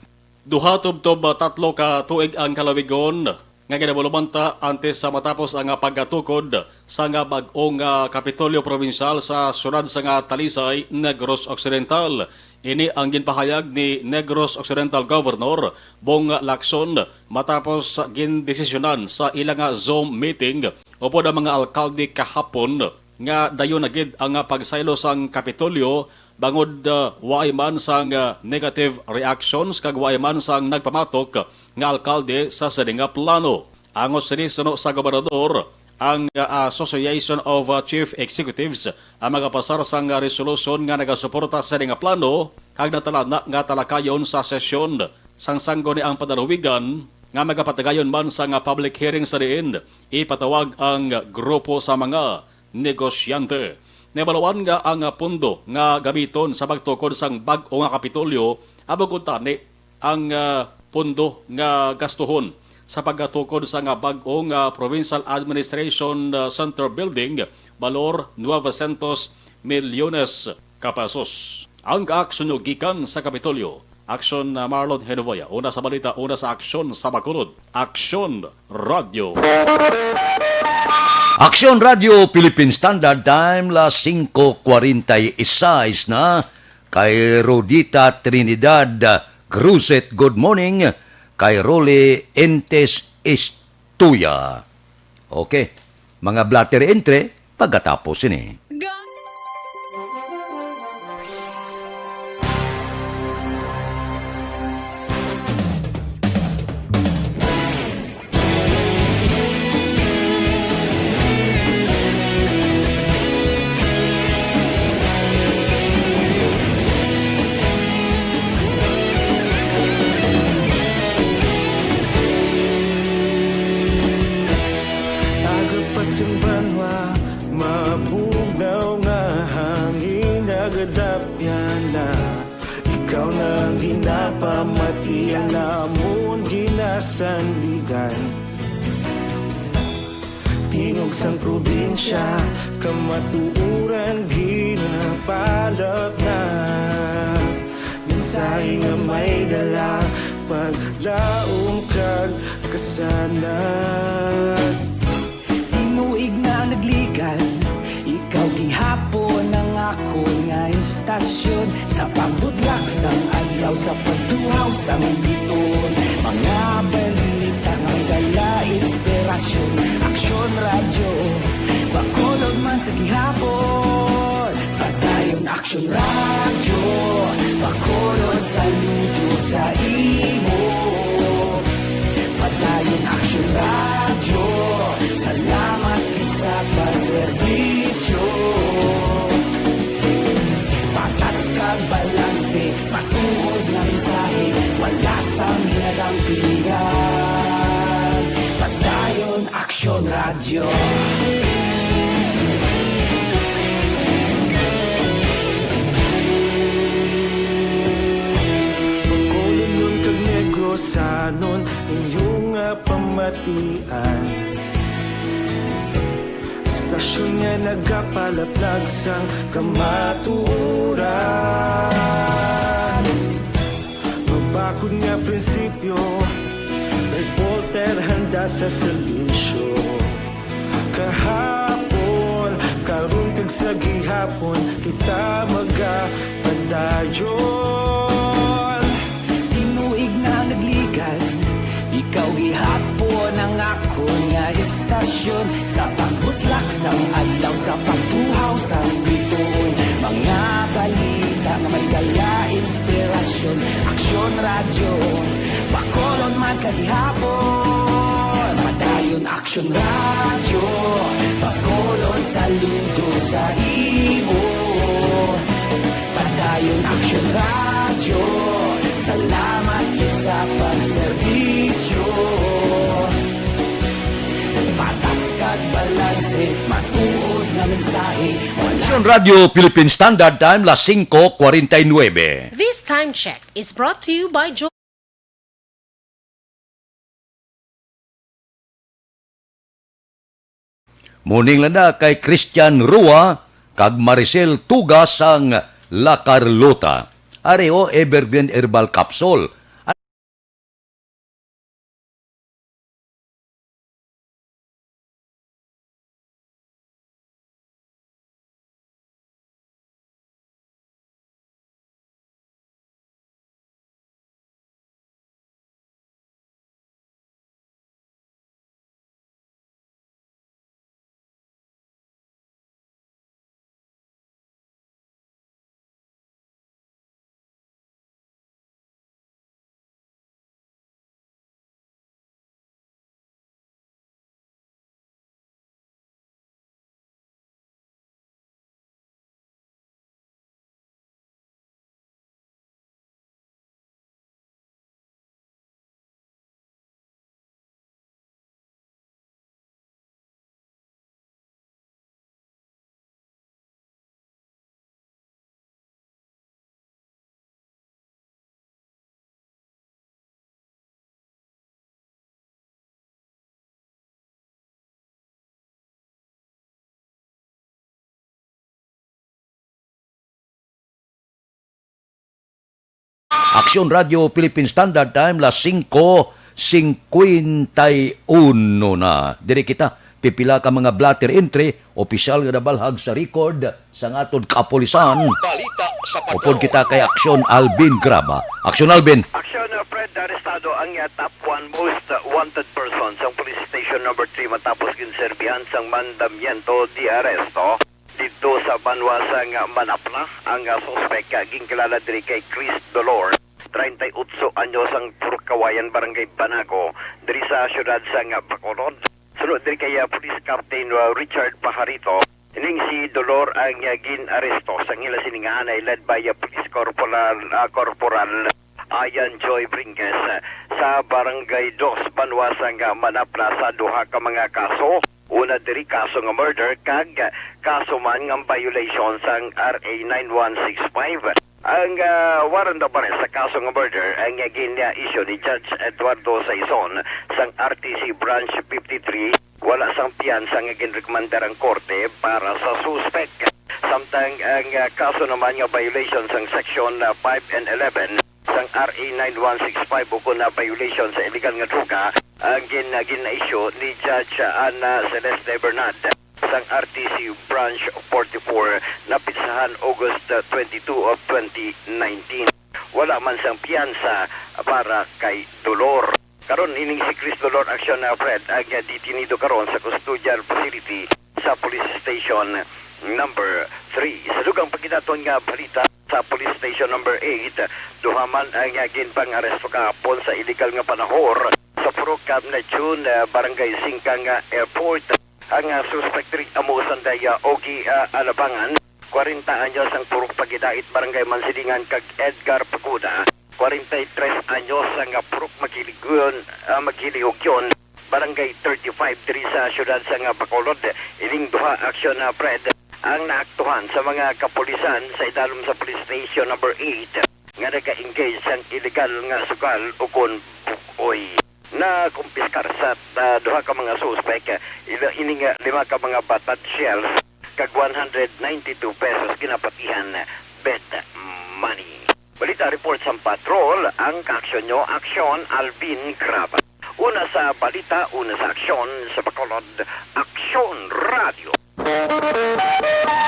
Duha tubtob 3 ka tuig ang kalawigon nga ginabulumanta antes sa matapos ang pagkatukod sa nga bag-ong Kapitolyo Provincial sa syudad sa nga Talisay, Negros Occidental. Ini ang ginpahayag ni Negros Occidental Governor Bong Lacson matapos gindesisyonan sa ilang Zoom meeting upod ang mga alkalde kahapon nga dayon na gid ang pagsaylo sang Kapitolyo bangod waay man sang negative reactions kag waay man sang nagpamatok nga alkalde sa sadinga plano. Angos sinisano sa gobernador ang Association of Chief Executives ang magapasar sang resolution nga nagasuporta sa nga plano kag natalana nga talakayon sa sesyon sang sanggo ni ang padaluwigan nga magapatagayon man sa nga public hearing sa diin. Ipatawag ang grupo sa mga negosyante. Nebalawan nga ang pundo nga gamiton sa pagtukod sang bag-o nga Kapitolyo abog tani ang pundo nga gastuhon sa pagtukod sa nga bag-o nga Provincial Administration Center Building balor 900 milyones ka pesos. Ang kaaksyon gikan sa Kapitolyo. Aksyon Marlon Henovoya. Una sa balita, una sa aksyon sa Bacolod. Aksyon Radio. Aksyon Radio Philippine Standard Time, las 5:46 na, kay Rodita Trinidad Cruzet, good morning, kay Rolly Entes Estuya. Okay, mga blatter entre, pagkatapos ini. Agapasumbanwa, mabugnaw nga hangin nagadapyan na. Ikaw na ang ginapamati ang namon ginasandigan. Tingog sang probinsya, kamatuuran ginapalap na. Minsay nga may dala, paglaom kag kasanat. Inuig na nagligan, istasyon sa pagbudlak sang adlaw sa pagtuhaw sang biton. Mga balita nga dala inspirasyon, aksyon radyo Bacolod man sa gihapon. Padayon aksyon radyo Bacolod, saludo sa imo. Padayon aksyon radyo, salamat sa pagserbisyo. Patas kag balanse, matuod na mensahe, wala sang hinagang pilihan. Padayon aksyon radyo. Sanon inyong pamatian, istasyon nga nagapalaplag sang kamaturan. Mabakod nga prinsipyo, reporter handa sa serbisyo. Kahapon, karun kag sa gihapon, kita magapadayon. Ikaw gihapon ang ako nga istasyon sa pagbutlak sang adlaw sa pagtuhaw sang biton. Mga balita nga may dala inspirasyon, aksyon radyo Bacolod man sa gihapon. Padayon aksyon radyo Bacolod, saludo sa imo. Padayon aksyon radyo, salamat sa pagserbisyo. Patas kag balanse, matuod na mensahe. Aksyon Radio Philippine Standard Time, las 5:49. This time check is brought to you by Joe. Muning landa kay Christian Rua kag Maricel Tugas sang La Carlota. Areo Evergreen Herbal Capsule. Aksyon Radio Philippine Standard Time, las 5:51 na. Diri kita, pipila ka mga blatter entry, opisyal nga nabalhag sa record sa ngaton kapulisan. Upod kita kay Aksyon Alvin Graba. Aksyon Alvin. Aksyon Fred, arestado ang top 1 most wanted person sa police station number 3 matapos ginserbihan sang mandamiento di aresto. Dito sa Banwa sang Manapla, ang suspek gingkilala diri kay Chris Dolor, 38 anyos ang Purkawayan, Barangay Banaco, diri sa syudad sang Bacolod. Sunod diri kay Police Captain Richard Pajarito, ining si Dolor ang gin-aresto sa ngila siningahan ay led by Police Corporal Ayan Joy Brinques sa Barangay 2, Banwa sang Manapla sa duha ka mga kaso. Una diri kaso nga murder kag kaso man nga violation sang RA 9165. Ang warrant of arrest sa kaso nga murder ang gina-issue ni Judge Eduardo Saison sang RTC Branch 53. Wala sang piyansa nga ginrekomendar ang korte para sa suspect. Samtang ang kaso naman nga violation sang section 5 and 11 sang RA 9165 o na violation sa illegal nga droga ang gina-issue ni Judge Ana Celeste Bernard sang RTC Branch 44 na pitsahan August 22 of 2019. Wala man sang piyansa para kay Dolor. Karon ining si Chris Dolor Action na Fred ang ditinido karon sa custodial facility sa police station number 3. Sa dugang pagkinaton nga balita sa police station number 8, duhaman ang ginpang-aresto kahapon sa illegal nga panahor sa Purokab na June, Barangay Singkang Airport. Ang suspect rin amusan daya Ogi Alabangan, 40 anyos ang Purok Pagidait, Barangay Mansilingan kag Edgar Paguda, 43 anyos ang Purok Magilihugyon, Barangay 35 diri sa syudad sa Bacolod. Ining duha action na Fred ang naaktuhan sa mga kapulisan sa idalom sa police station number 8 nga nag-engage sa illegal nga sugal o kon bukoy na kumpiskar sa duha ka mga suspect. Ining 5 ka mga batad shells kag 192 pesos kinapatihan bet money. Balita report sa patrol ang kaaksyon nyo, Aksyon Alvin Crab. Una sa balita, una sa aksyon sa Bacolod, Aksyon Radio.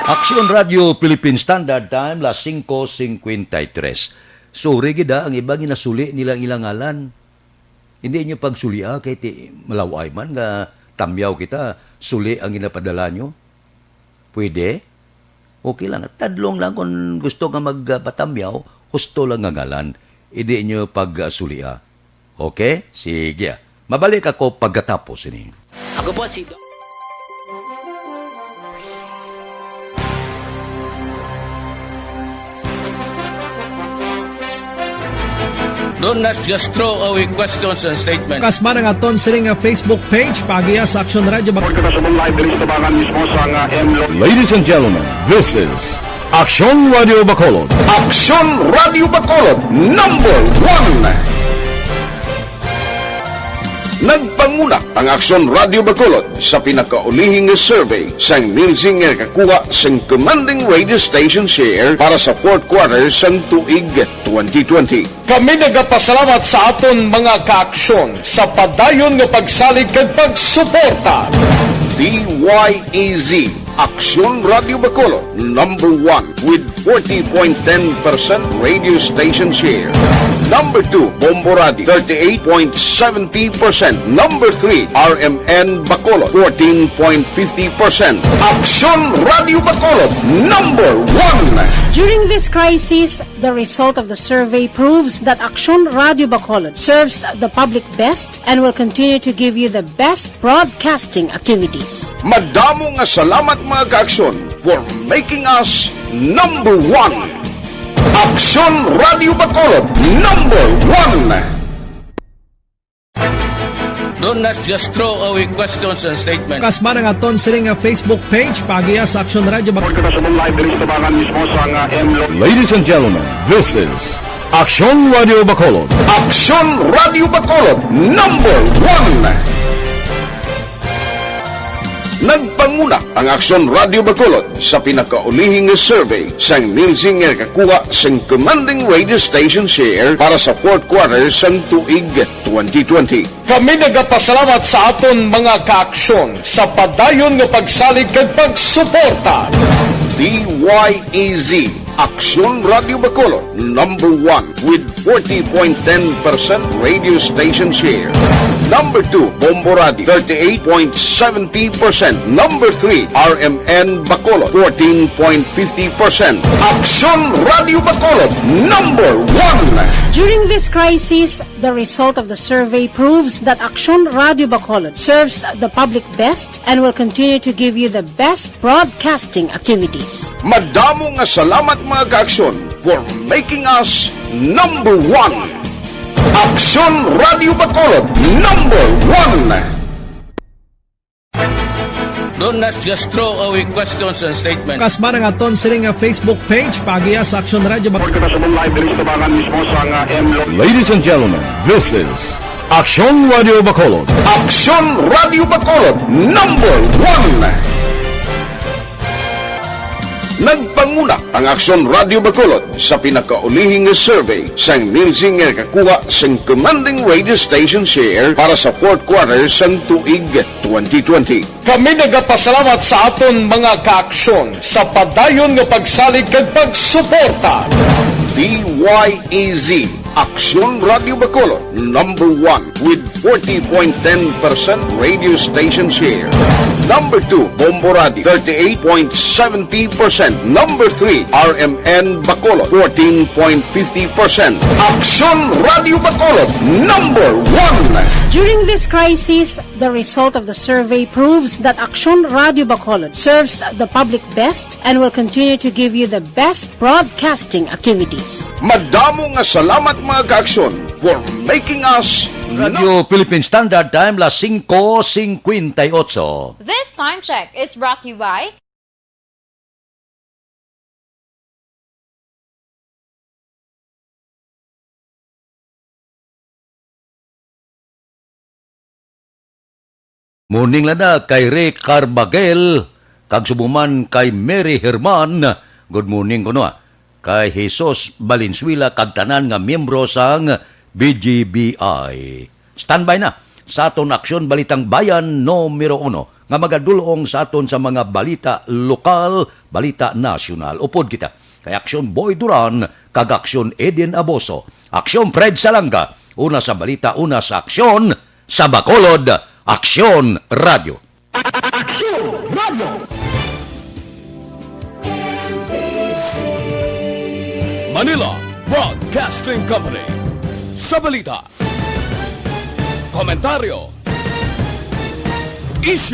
Aksyon Radio Philippine Standard Time, las 5:53. Sorry gida, ang iba ginasuli nilang ilangalan. Hindi nyo pagsulia kay malaway man nga tamyaw kita, suli ang ginapadala nyo. Pwede? Okay lang. Tadlong lang kung gusto nga magpatamyaw, husto lang ang ngalan. Hindi nyo pagsulia. Okay? Sige. Mabalik ako pagkatapos ini. Ako po si Do not just throw away questions and statements. Kasma ng aton sining Facebook page, pagiya sa Aksyon Radio Bacolod. Ladies and gentlemen, this is Aksyon Radio Bacolod. Aksyon Radio Bacolod number 1. Nagpanguna ang Aksyon Radio Bacolod sa pinakaulihing survey sang Nilsing nga kakuha sang commanding radio station share para sa fourth quarter sang tuig 2020. Kami nagapasalamat sa aton mga kaaksyon sa padayon nga pagsalig kag pagsuporta. DYEZ Aksyon Radio Bacolod number 1 with 40.10% radio station share. Number 2, Bombo Radio, 38.70%. Number 3, RMN Bacolod, 14.50%. Aksyon Radio Bacolod, number 1. During this crisis, the result of the survey proves that Aksyon Radio Bacolod serves the public best and will continue to give you the best broadcasting activities. Madamo nga salamat mga kaaksyon for making us number 1. Aksyon Radio Bacolod number 1. Do not just throw away questions and statements. Kasma ng aton sining Facebook page, pagiya sa Aksyon Radio Bacolod. Ladies and gentlemen, this is Aksyon Radio Bacolod. Aksyon Radio Bacolod number 1. Nagpanguna ang Aksyon Radio Bacolod sa pinakaulihing survey sang Nilsing nga kakuha sang commanding radio station share para sa fourth quarter sang tuig 2020. Kami nagapasalamat sa aton mga kaaksyon sa padayon nga pagsalig kag pagsuporta. DYEZ Aksyon Radio Bacolod number 1 with 40.10% radio station share. Number 2, Bombo Radio, 38.70%. Number 3, RMN Bacolod, 14.50%. Aksyon Radio Bacolod, number 1. During this crisis, the result of the survey proves that Aksyon Radio Bacolod serves the public best and will continue to give you the best broadcasting activities. Madamo nga salamat mga kaaksyon for making us number 1. Aksyon Radio Bacolod number 1. Do not just throw away questions and statements. Kasma ng aton sining Facebook page, pagiya sa Aksyon Radio Bacolod. Ladies and gentlemen, this is Aksyon Radio Bacolod. Aksyon Radio Bacolod number 1. Nagpanguna ang Aksyon Radio Bacolod sa pinakaulihing survey sang Nilsing nga kakuha sang commanding radio station share para sa fourth quarter sang tuig 2020. Kami nagapasalamat sa aton mga kaaksyon sa padayon nga pagsalig kag pagsuporta. DYEZ Aksyon Radio Bacolod, number 1 with 40.10% radio station share. Number 2, Bombo Radio, 38.70%. Number 3, RMN Bacolod, 14.50%. Aksyon Radio Bacolod, number 1. During this crisis, the result of the survey proves that Aksyon Radio Bacolod serves the public best and will continue to give you the best broadcasting activities. Madamo nga salamat mga kaaksyon for making us Radio Philippine Standard Time, las 5:58. This time check is brought to you by Morning lang na kay Rick Carbagel, kag subuman kay Mary Herman. Good morning ko no. Kay Jesus Valenzuela kag tanan nga miyembro sang BGBI. Standby na sa aton aksyon balitang bayan numero 1 nga magadulong sa aton sa mga balita lokal, balita nasyonal. Upod kita kay Aksyon Boy Duran kag Aksyon Eden Aboso. Aksyon Fred Salanga, una sa balita, una sa aksyon sa Bacolod. Aksyon Radio. Aksyon Radio. Manila Broadcasting Company. Sa balita, komentaryo, issue.